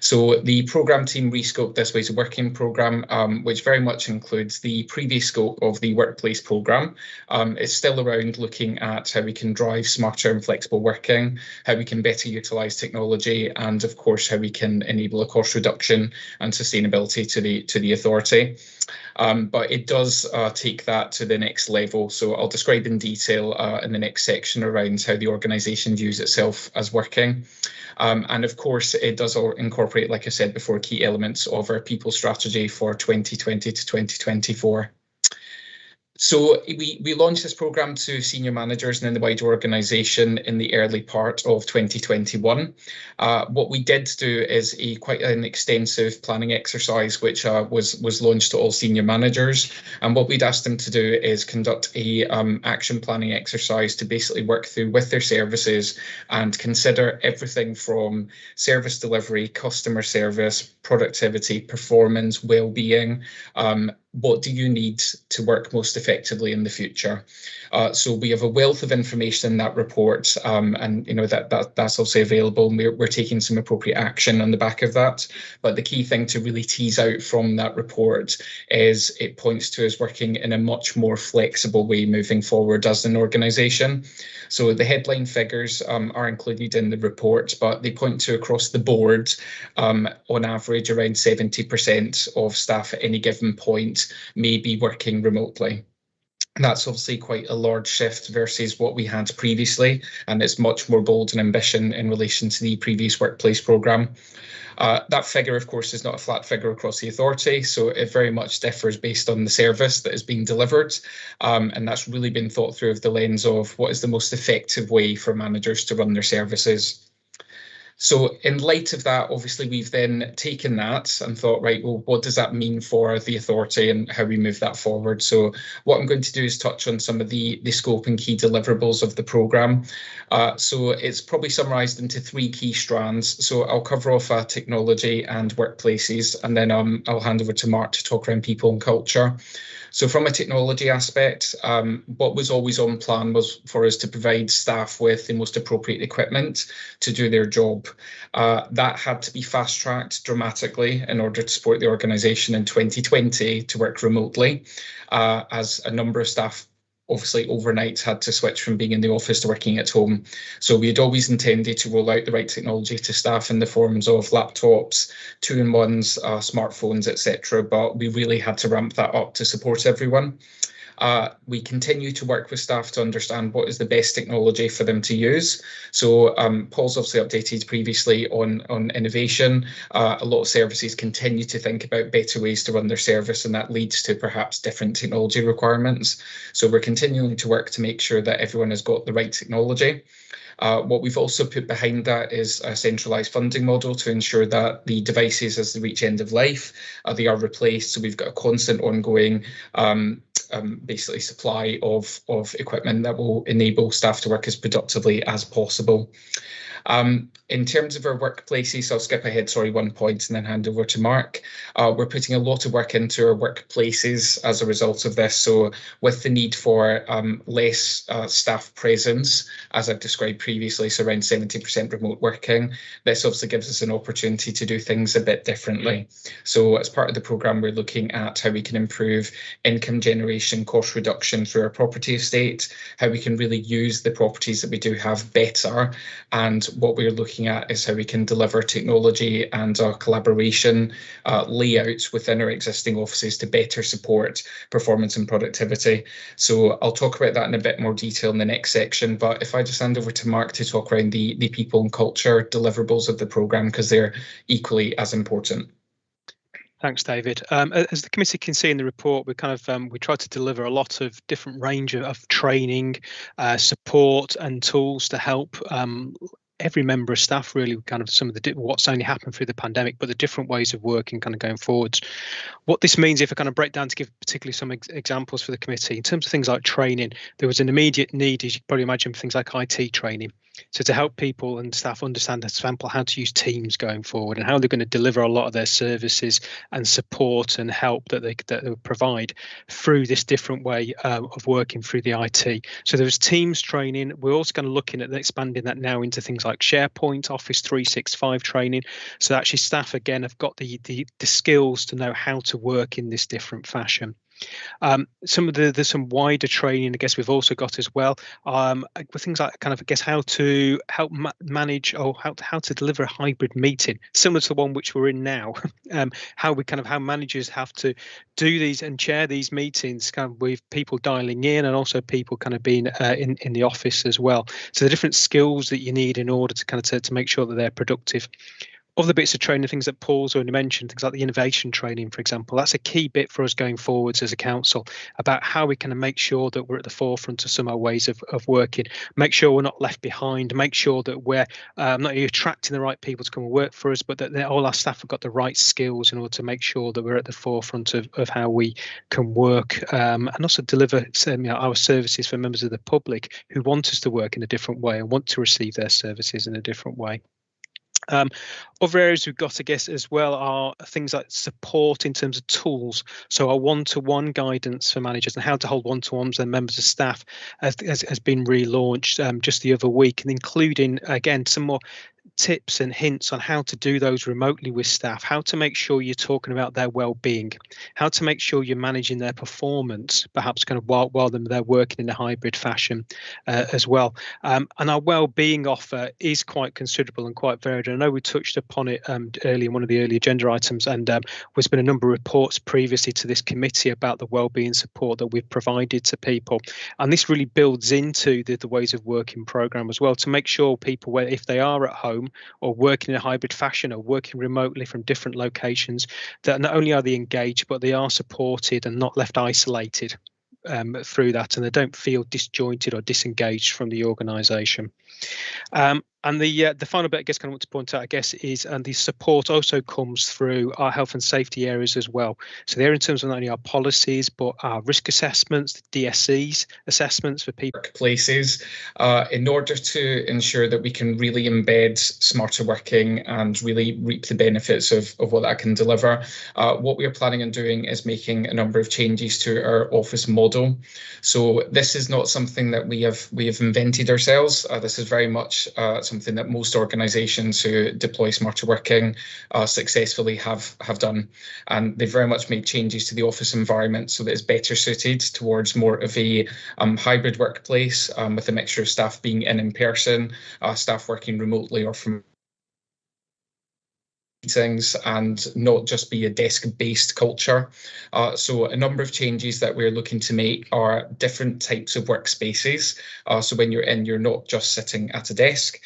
So the programme team rescoped this Ways of Working programme, which very much includes the previous scope of the Workplace programme. It's still around looking at how we can drive smarter and flexible working, how we can better utilise technology, and of course how we can enable a cost reduction and sustainability to the authority. But it does take that to the next level. So I'll describe in detail in the next section around how the organisation views itself as working. And of course, it does incorporate, like I said before, key elements of our people strategy for 2020 to 2024. So we launched this programme to senior managers and in the wider organisation in the early part of 2021. What we did do is quite an extensive planning exercise, which was launched to all senior managers. And what we'd asked them to do is conduct a action planning exercise to basically work through with their services and consider everything from service delivery, customer service, productivity, performance, well-being. What do you need to work most effectively in the future? So we have a wealth of information in that report, and you know that's also available, and we're taking some appropriate action on the back of that. But the key thing to really tease out from that report is it points to us working in a much more flexible way moving forward as an organisation. So the headline figures are included in the report, but they point to across the board, on average, around 70% of staff at any given point may be working remotely. That's obviously quite a large shift versus what we had previously, and it's much more bold and ambition in relation to the previous Workplace programme. That figure, of course, is not a flat figure across the authority, so it very much differs based on the service that is being delivered, and that's really been thought through of the lens of what is the most effective way for managers to run their services. So in light of that, obviously, we've then taken that and thought, right, well, what does that mean for the authority and how we move that forward? So what I'm going to do is touch on some of the scope and key deliverables of the programme. So it's probably summarised into three key strands. So I'll cover off technology and workplaces, and then I'll hand over to Mark to talk around people and culture. So from a technology aspect, what was always on plan was for us to provide staff with the most appropriate equipment to do their job. That had to be fast-tracked dramatically in order to support the organisation in 2020 to work remotely, as a number of staff obviously overnight had to switch from being in the office to working at home. So we had always intended to roll out the right technology to staff in the forms of laptops, 2-in-1s, smartphones, etc. But we really had to ramp that up to support everyone. We continue to work with staff to understand what is the best technology for them to use. So Paul's obviously updated previously on innovation. A lot of services continue to think about better ways to run their service, and that leads to perhaps different technology requirements. So we're continuing to work to make sure that everyone has got the right technology. What we've also put behind that is a centralised funding model to ensure that the devices, as they reach end of life, they are replaced. So we've got a constant ongoing basically supply of equipment that will enable staff to work as productively as possible. In terms of our workplaces, I'll skip ahead, sorry, one point and then hand over to Mark. We're putting a lot of work into our workplaces as a result of this. So with the need for less staff presence, as I've described previously, so around 70% remote working, this obviously gives us an opportunity to do things a bit differently. So as part of the programme, we're looking at how we can improve income generation, cost reduction through our property estate, how we can really use the properties that we do have better, and what we're looking at is how we can deliver technology and our collaboration layouts within our existing offices to better support performance and productivity. So I'll talk about that in a bit more detail in the next section, but if I just hand over to Mark to talk around the people and culture deliverables of the programme, because they're equally as important. Thanks, David. As the committee can see in the report, we we try to deliver a lot of different range of training, support and tools to help every member of staff really some of the what's only happened through the pandemic, but the different ways of working going forwards. What this means, if I break down to give particularly some examples for the committee, in terms of things like training, there was an immediate need, as you can probably imagine, for things like IT training. So to help people and staff understand, for example, how to use Teams going forward and how they're going to deliver a lot of their services and support and help that they provide through this different way of working through the IT. So there was Teams training. We're also going to looking at expanding that now into things like SharePoint, Office 365 training. So actually staff again have got the skills to know how to work in this different fashion. There's some wider training, I guess, we've also got as well, with things like how to help manage or how to deliver a hybrid meeting similar to the one which we're in now. How managers have to do these and chair these meetings with people dialing in and also people being in the office as well. So the different skills that you need in order to make sure that they're productive. Other bits of training, things that Paul's already mentioned, things like the innovation training, for example, that's a key bit for us going forwards as a council about how we can make sure that we're at the forefront of some of our ways of working, make sure we're not left behind, make sure that we're not only attracting the right people to come and work for us, but that all our staff have got the right skills in order to make sure that we're at the forefront of how we can work and also deliver our services for members of the public who want us to work in a different way and want to receive their services in a different way. Other areas we've got, I guess, as well are things like support in terms of tools. So our one-to-one guidance for managers and how to hold one-to-ones and members of staff has been relaunched just the other week, and including, again, some more tips and hints on how to do those remotely with staff, how to make sure you're talking about their well-being, how to make sure you're managing their performance, perhaps while they're working in a hybrid fashion as well. And our well-being offer is quite considerable and quite varied. I know we touched upon it earlier in one of the early agenda items, and there's been a number of reports previously to this committee about the well-being support that we've provided to people. And this really builds into the ways of working programme as well, to make sure people, if they are at home or working in a hybrid fashion or working remotely from different locations, that not only are they engaged, but they are supported and not left isolated through that, and they don't feel disjointed or disengaged from the organisation. And the final bit, I guess, I want to point out, I guess, is the support also comes through our health and safety areas as well. So they're in terms of not only our policies, but our risk assessments, the DSEs assessments for people. Workplaces, in order to ensure that we can really embed smarter working and really reap the benefits of what that can deliver. What we are planning on doing is making a number of changes to our office model. So this is not something that we have invented ourselves. This is very much something that most organisations who deploy smarter working successfully have done, and they've very much made changes to the office environment so that it's better suited towards more of a hybrid workplace with a mixture of staff being in person, staff working remotely or from meetings and not just be a desk-based culture. So a number of changes that we're looking to make are different types of workspaces. So when you're in, you're not just sitting at a desk.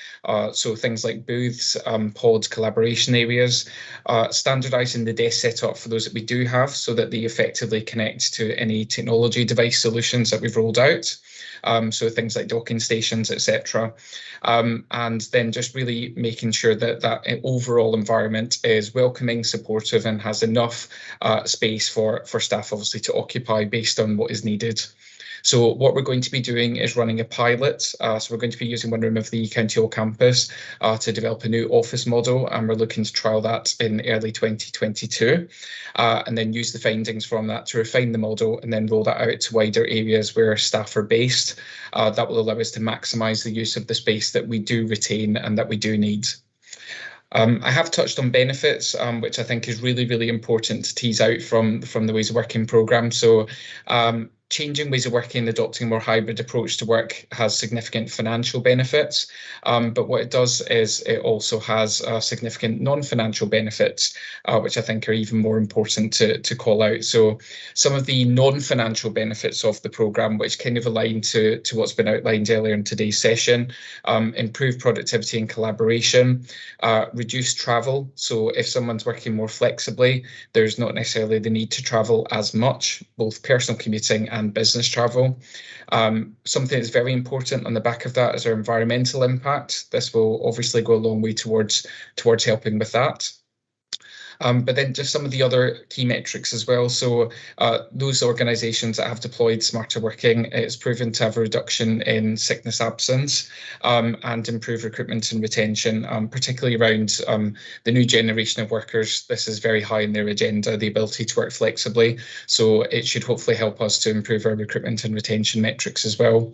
So things like booths, pods, collaboration areas, standardising the desk setup for those that we do have so that they effectively connect to any technology device solutions that we've rolled out. So things like docking stations, etc. And then just really making sure that that overall environment is welcoming, supportive, and has enough space for staff obviously to occupy based on what is needed. So what we're going to be doing is running a pilot. So we're going to be using one room of the County Hall campus to develop a new office model, and we're looking to trial that in early 2022, and then use the findings from that to refine the model and then roll that out to wider areas where staff are based. That will allow us to maximise the use of the space that we do retain and that we do need. I have touched on benefits, which I think is really, really important to tease out from the Ways of Working programme. So changing ways of working, adopting a more hybrid approach to work has significant financial benefits. But what it does is it also has significant non-financial benefits, which I think are even more important to call out. So some of the non-financial benefits of the programme, which kind of align to what's been outlined earlier in today's session, improve productivity and collaboration, reduce travel. So if someone's working more flexibly, there's not necessarily the need to travel as much, both personal commuting and business travel. Something that's very important on the back of that is our environmental impact. This will obviously go a long way towards helping with that. But then just some of the other key metrics as well. So those organisations that have deployed smarter working, it's proven to have a reduction in sickness absence and improve recruitment and retention, particularly around the new generation of workers. This is very high in their agenda, the ability to work flexibly. So it should hopefully help us to improve our recruitment and retention metrics as well.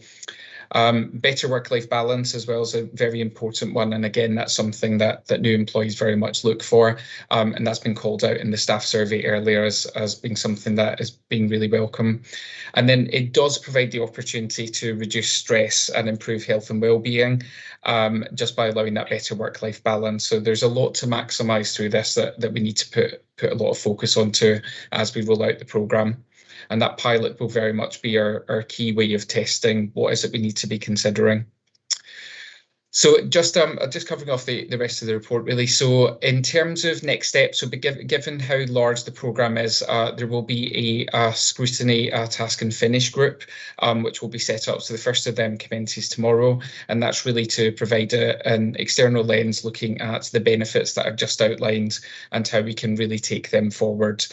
Better work-life balance as well is a very important one, and again that's something that new employees very much look for, and that's been called out in the staff survey earlier as being something that is being really welcome. And then it does provide the opportunity to reduce stress and improve health and well-being just by allowing that better work-life balance. So there's a lot to maximise through this that we need to put a lot of focus onto as we roll out the programme. And that pilot will very much be our key way of testing what is it we need to be considering. So just covering off the rest of the report really. So in terms of next steps, so given how large the programme is, there will be a scrutiny task and finish group, which will be set up. So the first of them commences tomorrow, and that's really to provide an external lens looking at the benefits that I've just outlined and how we can really take them forward.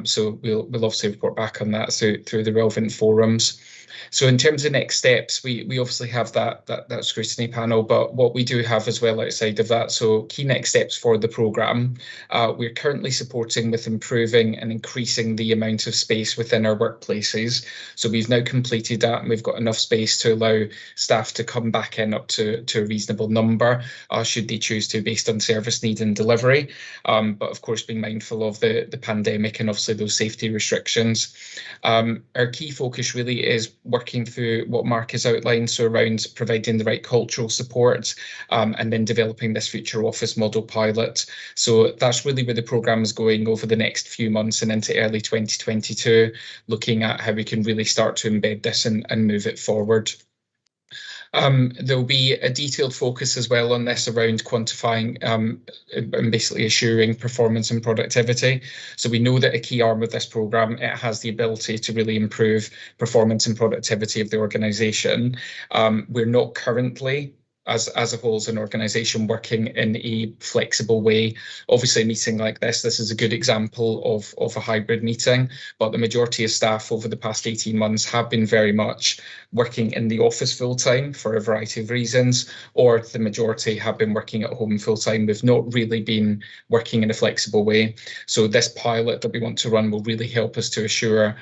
So we'll obviously report back on that through the relevant forums. So in terms of next steps, we obviously have that scrutiny panel, but what we do have as well outside of that, so key next steps for the programme, we're currently supporting with improving and increasing the amount of space within our workplaces. So we've now completed that and we've got enough space to allow staff to come back in up to a reasonable number, should they choose to, based on service need and delivery. But of course, being mindful of the pandemic and obviously those safety restrictions. Our key focus really is working through what Mark has outlined, so around providing the right cultural support and then developing this future office model pilot. So that's really where the programme is going over the next few months and into early 2022, looking at how we can really start to embed this and move it forward. There'll be a detailed focus as well on this around quantifying and basically assuring performance and productivity. So we know that a key arm of this programme, it has the ability to really improve performance and productivity of the organisation. We're not currently, as a whole, as an organisation, working in a flexible way. Obviously, a meeting like this is a good example of a hybrid meeting, but the majority of staff over the past 18 months have been very much working in the office full time for a variety of reasons, or the majority have been working at home full time. We've not really been working in a flexible way. So this pilot that we want to run will really help us to assure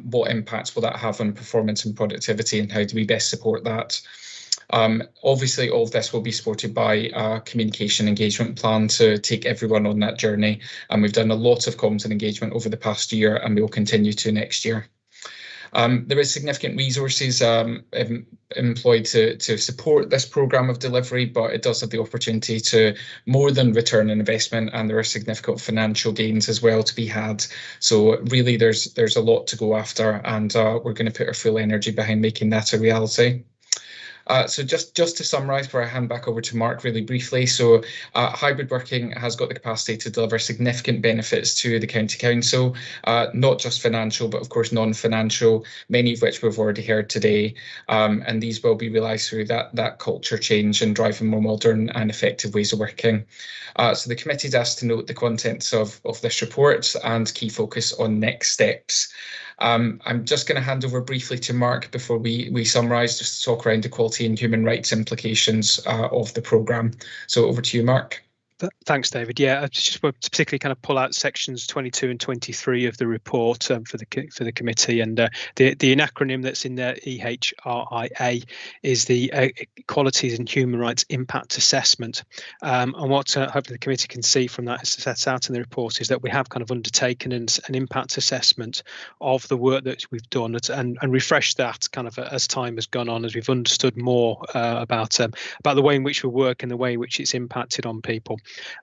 what impacts will that have on performance and productivity, and how do we best support that. Obviously, all of this will be supported by a communication engagement plan to take everyone on that journey. And we've done a lot of comms and engagement over the past year, and we will continue to next year. There is significant resources employed to support this programme of delivery, but it does have the opportunity to more than return an investment, and there are significant financial gains as well to be had. So really there's a lot to go after, and we're going to put our full energy behind making that a reality. So just to summarise before I hand back over to Mark really briefly, so hybrid working has got the capacity to deliver significant benefits to the County Council, not just financial, but of course non-financial, many of which we've already heard today, and these will be realised through that culture change and driving more modern and effective ways of working. So the committee's asked to note the contents of this report and key focus on next steps. I'm just going to hand over briefly to Mark before we summarise, just to talk around equality and human rights implications of the programme. So over to you, Mark. Thanks, David. Yeah, I just want to particularly kind of pull out sections 22 and 23 of the report for the committee, and the acronym that's in there, EHRIA, is the Equalities and Human Rights Impact Assessment. And what hopefully the committee can see from that, as set out in the report, is that we have kind of undertaken an impact assessment of the work that we've done, and refreshed that kind of as time has gone on, as we've understood more about the way in which we work and the way in which it's impacted on people.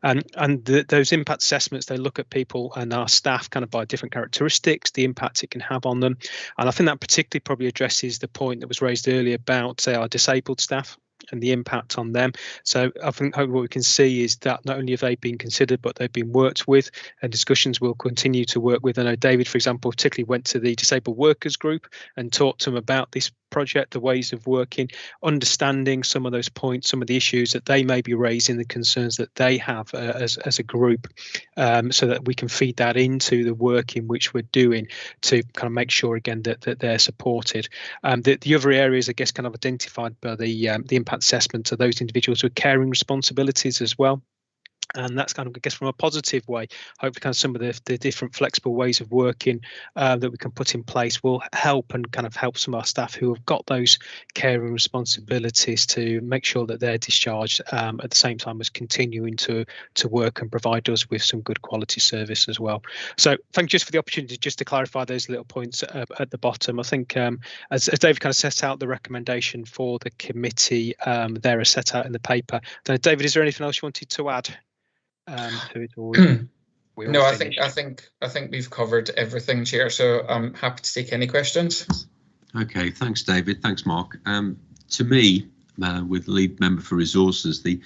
And those impact assessments, they look at people and our staff kind of by different characteristics, the impact it can have on them. And I think that particularly probably addresses the point that was raised earlier about, say, our disabled staff and the impact on them. So I think what we can see is that not only have they been considered, but they've been worked with, and discussions will continue to work with. I know David, for example, particularly went to the disabled workers group and talked to them about this project, the ways of working, understanding some of those points, some of the issues that they may be raising, the concerns that they have as a group, so that we can feed that into the work in which we're doing to kind of make sure again that they're supported. The other areas, I guess, kind of identified by the impact assessment are those individuals with caring responsibilities as well. And that's kind of, I guess, from a positive way, hopefully kind of some of the different flexible ways of working that we can put in place will help some of our staff who have got those caring responsibilities to make sure that they're discharged at the same time as continuing to work and provide us with some good quality service as well. So thank you just for the opportunity just to clarify those little points at the bottom. I think as David kind of set out the recommendation for the committee, there are set out in the paper. David, is there anything else you wanted to add? To it, or no, I think we've covered everything, Chair. So I'm happy to take any questions. Okay, thanks, David. Thanks, Mark. To me, with lead member for resources, the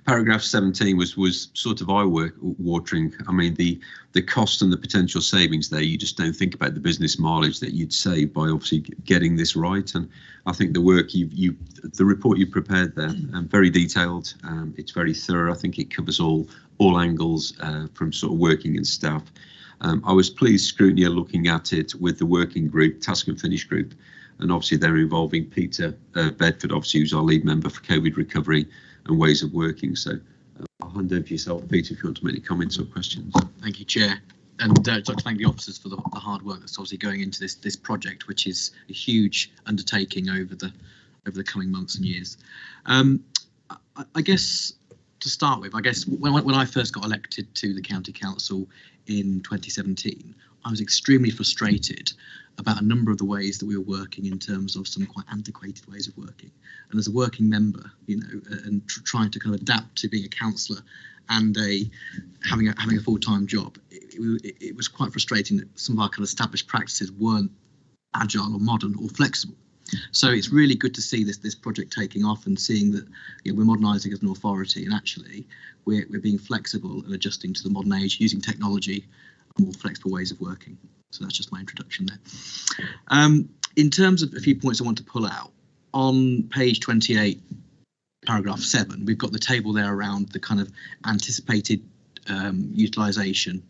paragraph 17 was sort of eye-watering. I mean, the cost and the potential savings there, you just don't think about the business mileage that you'd save by obviously getting this right. And I think the work the report you prepared there, very detailed. It's very thorough. I think it covers all angles from sort of working and staff. I was pleased scrutiny are looking at it with the working group, task and finish group, and obviously they're involving Peter Bedford, obviously, who's our lead member for COVID recovery and ways of working. So I'll hand over to yourself, Peter, if you want to make any comments or questions. Thank you, Chair. And I'd like to thank the officers for the hard work that's obviously going into this project, which is a huge undertaking over the coming months and years. I guess to start with, when I first got elected to the County Council in 2017, I was extremely frustrated about a number of the ways that we were working in terms of some quite antiquated ways of working. And as a working member, and trying to kind of adapt to being a councillor and having a full-time job, it was quite frustrating that some of our kind of established practices weren't agile or modern or flexible. So it's really good to see this project taking off and seeing that we're modernising as an authority, and actually we're being flexible and adjusting to the modern age using technology and more flexible ways of working. So that's just my introduction there. In terms of a few points I want to pull out, on page 28, paragraph 7, we've got the table there around the kind of anticipated utilisation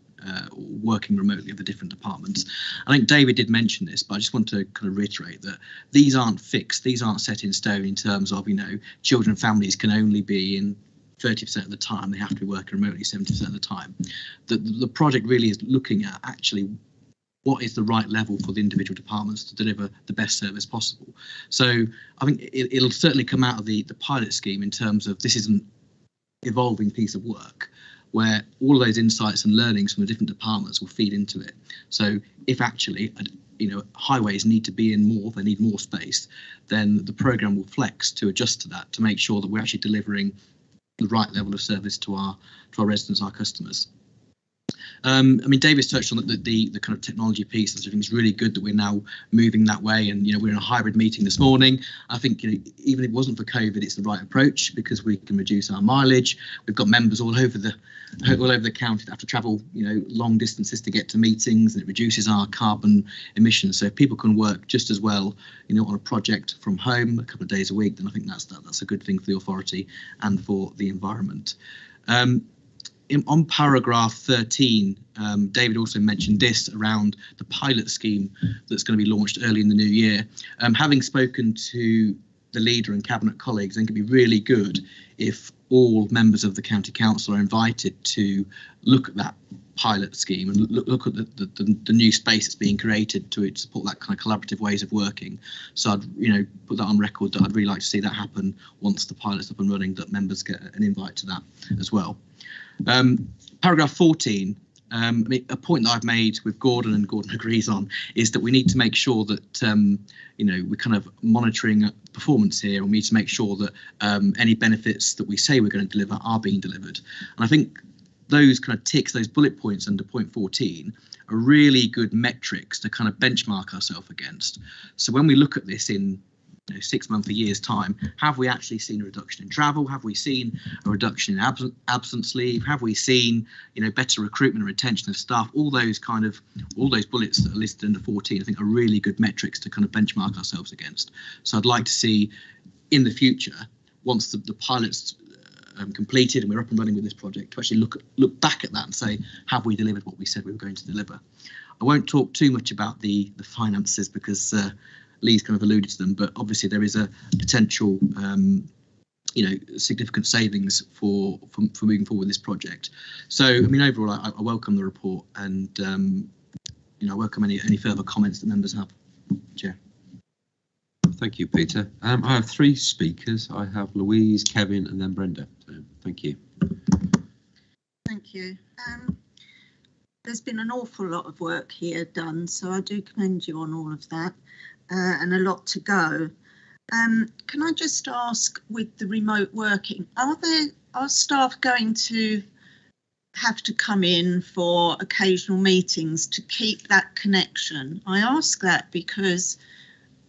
working remotely of the different departments. I think David did mention this, but I just want to kind of reiterate that these aren't fixed, these aren't set in stone in terms of, children and families can only be in 30% of the time, they have to be working remotely 70% of the time. The project really is looking at actually what is the right level for the individual departments to deliver the best service possible. So I think it'll certainly come out of the pilot scheme in terms of this is an evolving piece of work where all of those insights and learnings from the different departments will feed into it. So if actually highways need to be in more, they need more space, then the programme will flex to adjust to that, to make sure that we're actually delivering the right level of service to our residents, our customers. I mean, David's touched on the kind of technology piece. I think it's really good that we're now moving that way, and we're in a hybrid meeting this morning. I think even if it wasn't for COVID, it's the right approach because we can reduce our mileage. We've got members all over the county that have to travel long distances to get to meetings, and it reduces our carbon emissions. So if people can work just as well on a project from home a couple of days a week, then I think that's a good thing for the authority and for the environment. On paragraph 13, David also mentioned this around the pilot scheme that's going to be launched early in the new year. Having spoken to the leader and cabinet colleagues, I think it'd be really good if all members of the county council are invited to look at that pilot scheme and look at the new space that's being created to support that kind of collaborative ways of working. So I'd put that on record that I'd really like to see that happen once the pilot's up and running, that members get an invite to that as well. Paragraph 14, I mean, a point that I've made with Gordon and Gordon agrees on is that we need to make sure that we're kind of monitoring performance here, and we need to make sure that any benefits that we say we're going to deliver are being delivered. And I think those kind of ticks, those bullet points under point 14 are really good metrics to kind of benchmark ourselves against. So when we look at this in 6 months, a year's time, have we actually seen a reduction in travel? Have we seen a reduction in absence leave? Have we seen better recruitment and retention of staff? All those bullets that are listed under 14 I think are really good metrics to kind of benchmark ourselves against. So I'd like to see in the future, once the pilot's completed and we're up and running with this project, to actually look back at that and say, have we delivered what we said we were going to deliver? I won't talk too much about the finances because Lee's kind of alluded to them, but obviously there is a potential, significant savings for moving forward with this project. So, I mean, overall, I welcome the report, and I welcome any further comments that members have. Chair. Thank you, Peter. I have 3 speakers. I have Louise, Kevin, and then Brenda. So, thank you. Thank you. There's been an awful lot of work here done, so I do commend you on all of that. And a lot to go. Can I just ask, with the remote working, are staff going to have to come in for occasional meetings to keep that connection? I ask that because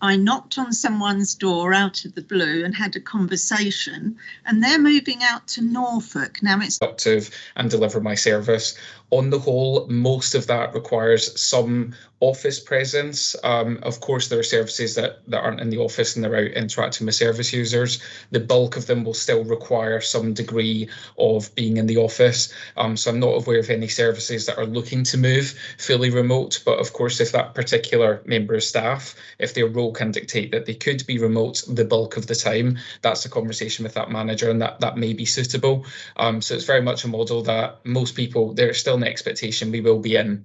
I knocked on someone's door out of the blue and had a conversation, and they're moving out to Norfolk. Now it's productive and deliver my service. On the whole, most of that requires some office presence. Of course, there are services that aren't in the office and they're out interacting with service users. The bulk of them will still require some degree of being in the office. So I'm not aware of any services that are looking to move fully remote. But of course, if that particular member of staff, if their role can dictate that they could be remote the bulk of the time, that's a conversation with that manager, and that may be suitable. So it's very much a model that most people, there's still an expectation we will be in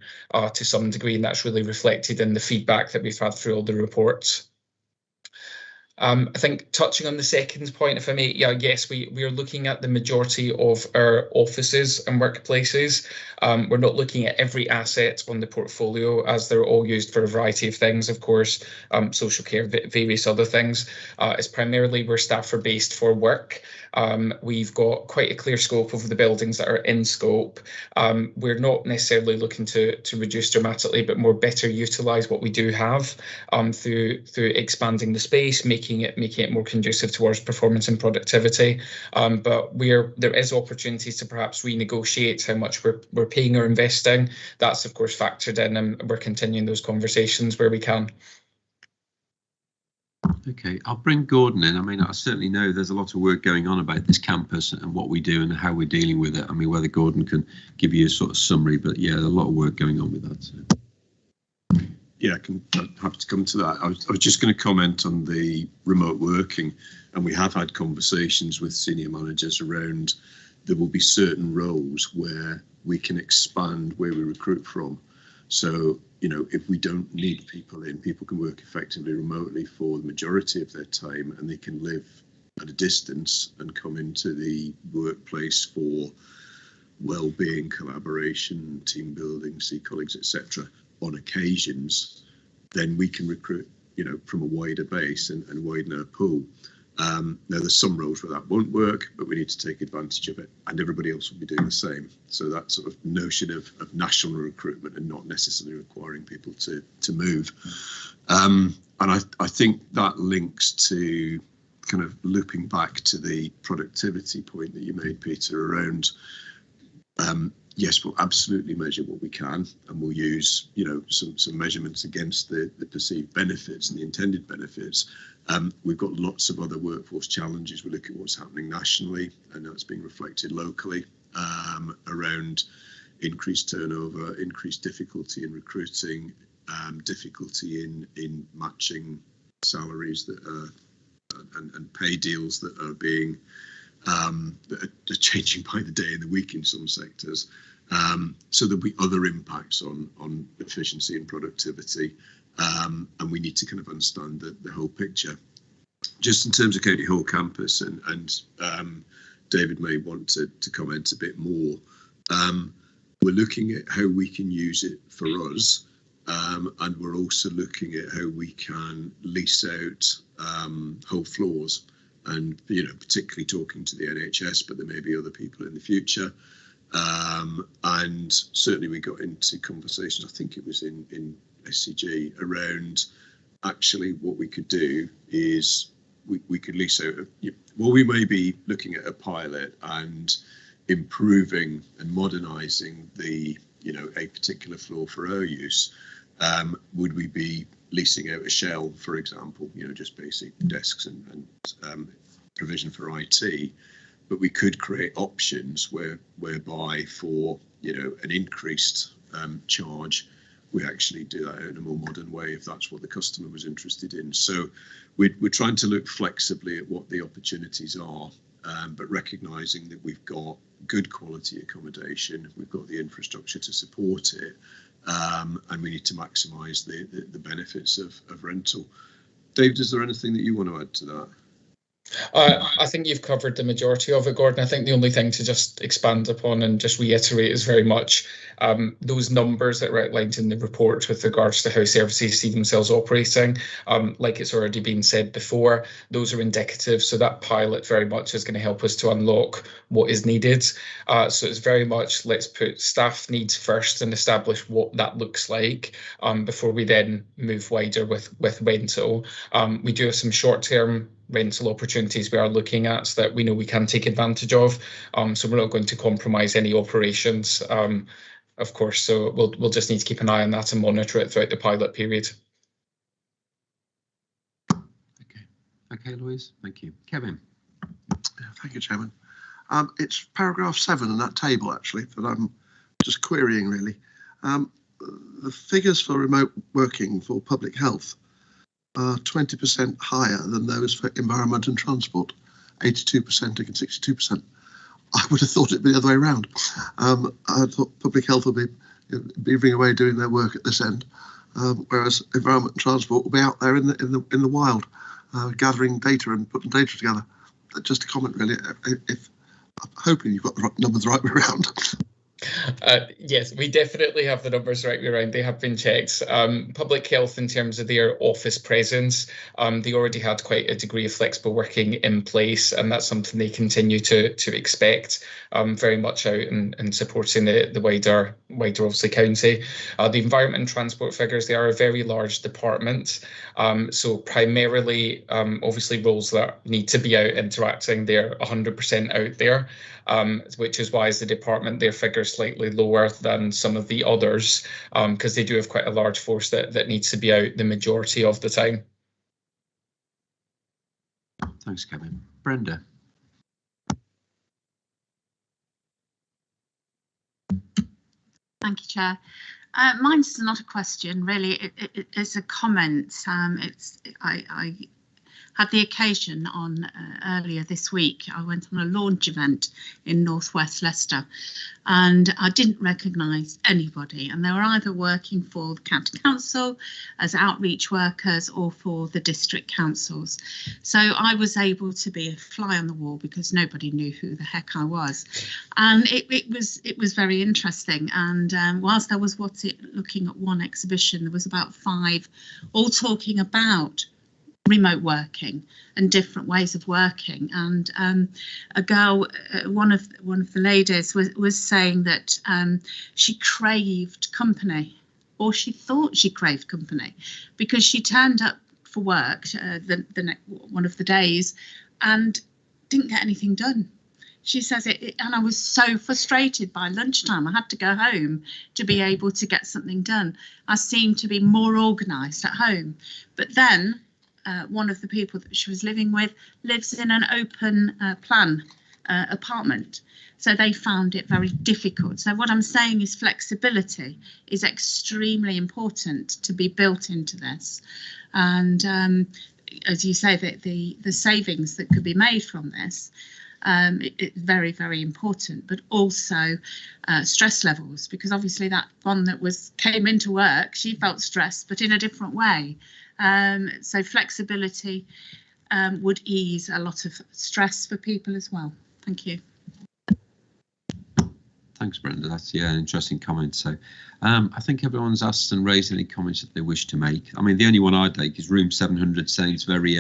to some degree, and that's really reflected in the feedback that we've had through all the reports. I think touching on the second point, if I may, yes, we are looking at the majority of our offices and workplaces. We're not looking at every asset on the portfolio, as they're all used for a variety of things, of course, social care, various other things. It's primarily where staff are based for work. We've got quite a clear scope of the buildings that are in scope. We're not necessarily looking to reduce dramatically, but more better utilise what we do have through expanding the space, making it more conducive towards performance and productivity. But there is opportunities to perhaps renegotiate how much we're paying or investing. That's of course factored in, and we're continuing those conversations where we can. Okay, I'll bring Gordon in. I mean, I certainly know there's a lot of work going on about this campus and what we do and how we're dealing with it. I mean, whether Gordon can give you a sort of summary, but yeah, there's a lot of work going on with that. So. Yeah, I'm happy to come to that. I was just going to comment on the remote working, and we have had conversations with senior managers around there will be certain roles where we can expand where we recruit from. So, if we don't need people in, people can work effectively remotely for the majority of their time, and they can live at a distance and come into the workplace for well-being, collaboration, team building, see colleagues, etc. on occasions. then we can recruit, from a wider base and widen our pool. Now, there's some roles where that won't work, but we need to take advantage of it, and everybody else will be doing the same. So that sort of notion of national recruitment and not necessarily requiring people to move. And I think that links to kind of looping back to the productivity point that you made, Peter, around yes, we'll absolutely measure what we can, and we'll use, some measurements against the perceived benefits and the intended benefits. We've got lots of other workforce challenges. We look at what's happening nationally, and that's being reflected locally around increased turnover, increased difficulty in recruiting, difficulty in matching salaries that are and pay deals that are being that are changing by the day and the week in some sectors. So there'll be other impacts on efficiency and productivity, and we need to kind of understand the whole picture. Just in terms of County Hall campus, and David may want to comment a bit more. We're looking at how we can use it for us, and we're also looking at how we can lease out whole floors. And particularly talking to the NHS, but there may be other people in the future. And certainly we got into conversations, I think it was in SCG, around actually what we could do is we could lease out, well, we may be looking at a pilot and improving and modernising the, a particular floor for our use. Would we be leasing out a shell, for example, just basic desks and provision for IT, but we could create options whereby for an increased charge, we actually do that in a more modern way if that's what the customer was interested in. So we're trying to look flexibly at what the opportunities are, but recognising that we've got good quality accommodation, we've got the infrastructure to support it, and we need to maximise the benefits of rental. David, is there anything that you want to add to that? I think you've covered the majority of it, Gordon. I think the only thing to just expand upon and just reiterate is very much those numbers that are outlined in the report with regards to how services see themselves operating. Like it's already been said before, those are indicative. So that pilot very much is going to help us to unlock what is needed. So it's very much, let's put staff needs first and establish what that looks like before we then move wider with rental. We do have some short-term rental opportunities we are looking at that we know we can take advantage of. So we're not going to compromise any operations, of course. So we'll just need to keep an eye on that and monitor it throughout the pilot period. Okay, Louise, thank you. Kevin. Thank you, Chairman. It's paragraph 7 in that table, actually, that I'm just querying, really. The figures for remote working for public health are 20% higher than those for environment and transport, 82% against 62%. I would have thought it'd be the other way around. I thought public health would be beavering away doing their work at this end, whereas environment and transport will be out there in the wild, gathering data and putting data together. Just a comment, really. If I'm hoping you've got the numbers the right way around. Yes, we definitely have the numbers right way around. They have been checked. Public health, in terms of their office presence, they already had quite a degree of flexible working in place, and that's something they continue to expect, very much out and supporting the wider obviously county. The environment and transport figures, they are a very large department, so primarily obviously roles that need to be out interacting, they're 100% out there. Which is why as the department, their figures slightly lower than some of the others, because they do have quite a large force that needs to be out the majority of the time. Thanks, Kevin. Brenda. Thank you, Chair. Mine's not a question, really. It's a comment. had the occasion on earlier this week. I went on a launch event in northwest Leicester, and I didn't recognise anybody, and they were either working for the county council as outreach workers or for the district councils. So I was able to be a fly on the wall because nobody knew who the heck I was, and it was very interesting. And whilst I was looking at one exhibition, there was about 5 all talking about remote working and different ways of working. And a girl, one of the ladies was saying that she craved company, or she thought she craved company, because she turned up for work one of the days and didn't get anything done. She says and I was so frustrated by lunchtime. I had to go home to be able to get something done. I seemed to be more organised at home. But then one of the people that she was living with lives in an open plan apartment. So they found it very difficult. So what I'm saying is flexibility is extremely important to be built into this. And as you say, that the savings that could be made from this, it's very, very important, but also stress levels, because obviously that one that came into work, she felt stressed, but in a different way. So flexibility would ease a lot of stress for people as well. Thank you. Thanks, Brenda. That's an interesting comment. So I think everyone's asked and raised any comments that they wish to make. I mean, the only one I'd make is room 700 sounds very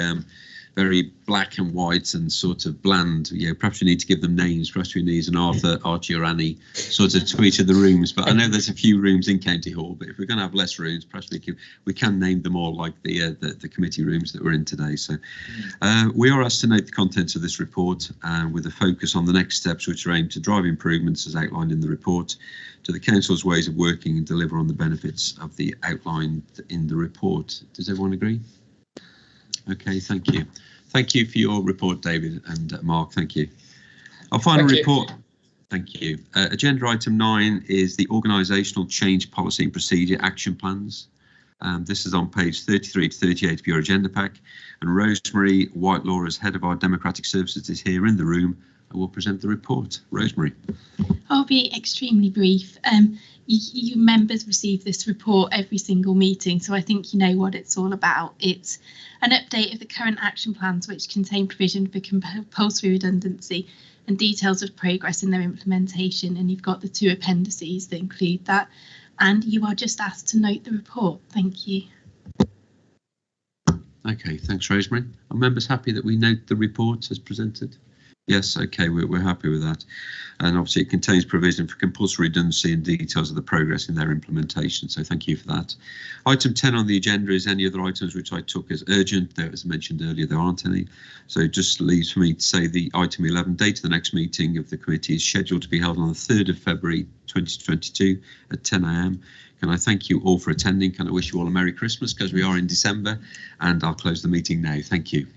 black and white and sort of bland. Perhaps we need to give them names. Perhaps we need an Archie or Annie sort of to each of the rooms. But I know there's a few rooms in County Hall, but if we're going to have less rooms, perhaps we can name them all like the committee rooms that we're in today. So we are asked to note the contents of this report with a focus on the next steps, which are aimed to drive improvements as outlined in the report to the council's ways of working and deliver on the benefits of the outlined in the report. Does everyone agree? Okay, thank you. Thank you for your report, David, and Mark, thank you. Our final report. Thank you. Agenda item 9 is the organisational change policy and procedure action plans. This is on page 33 to 38 of your agenda pack, and Rosemary Whitelaw, as head of our Democratic Services, is here in the room and will present the report. Rosemary. I'll be extremely brief. You members receive this report every single meeting, so I think you know what it's all about. It's an update of the current action plans, which contain provision for compulsory redundancy and details of progress in their implementation, and you've got the 2 appendices that include that, and you are just asked to note the report. Thank you. Okay, thanks, Rosemary. Are members happy that we note the report as presented? Yes, okay, we're happy with that. And obviously it contains provision for compulsory redundancy and details of the progress in their implementation. So thank you for that. Item 10 on the agenda is any other items which I took as urgent. There, as mentioned earlier, there aren't any. So it just leaves for me to say the item 11, date of the next meeting of the committee is scheduled to be held on the 3rd of February 2022 at 10 AM. Can I thank you all for attending? Can I wish you all a Merry Christmas, because we are in December, and I'll close the meeting now. Thank you.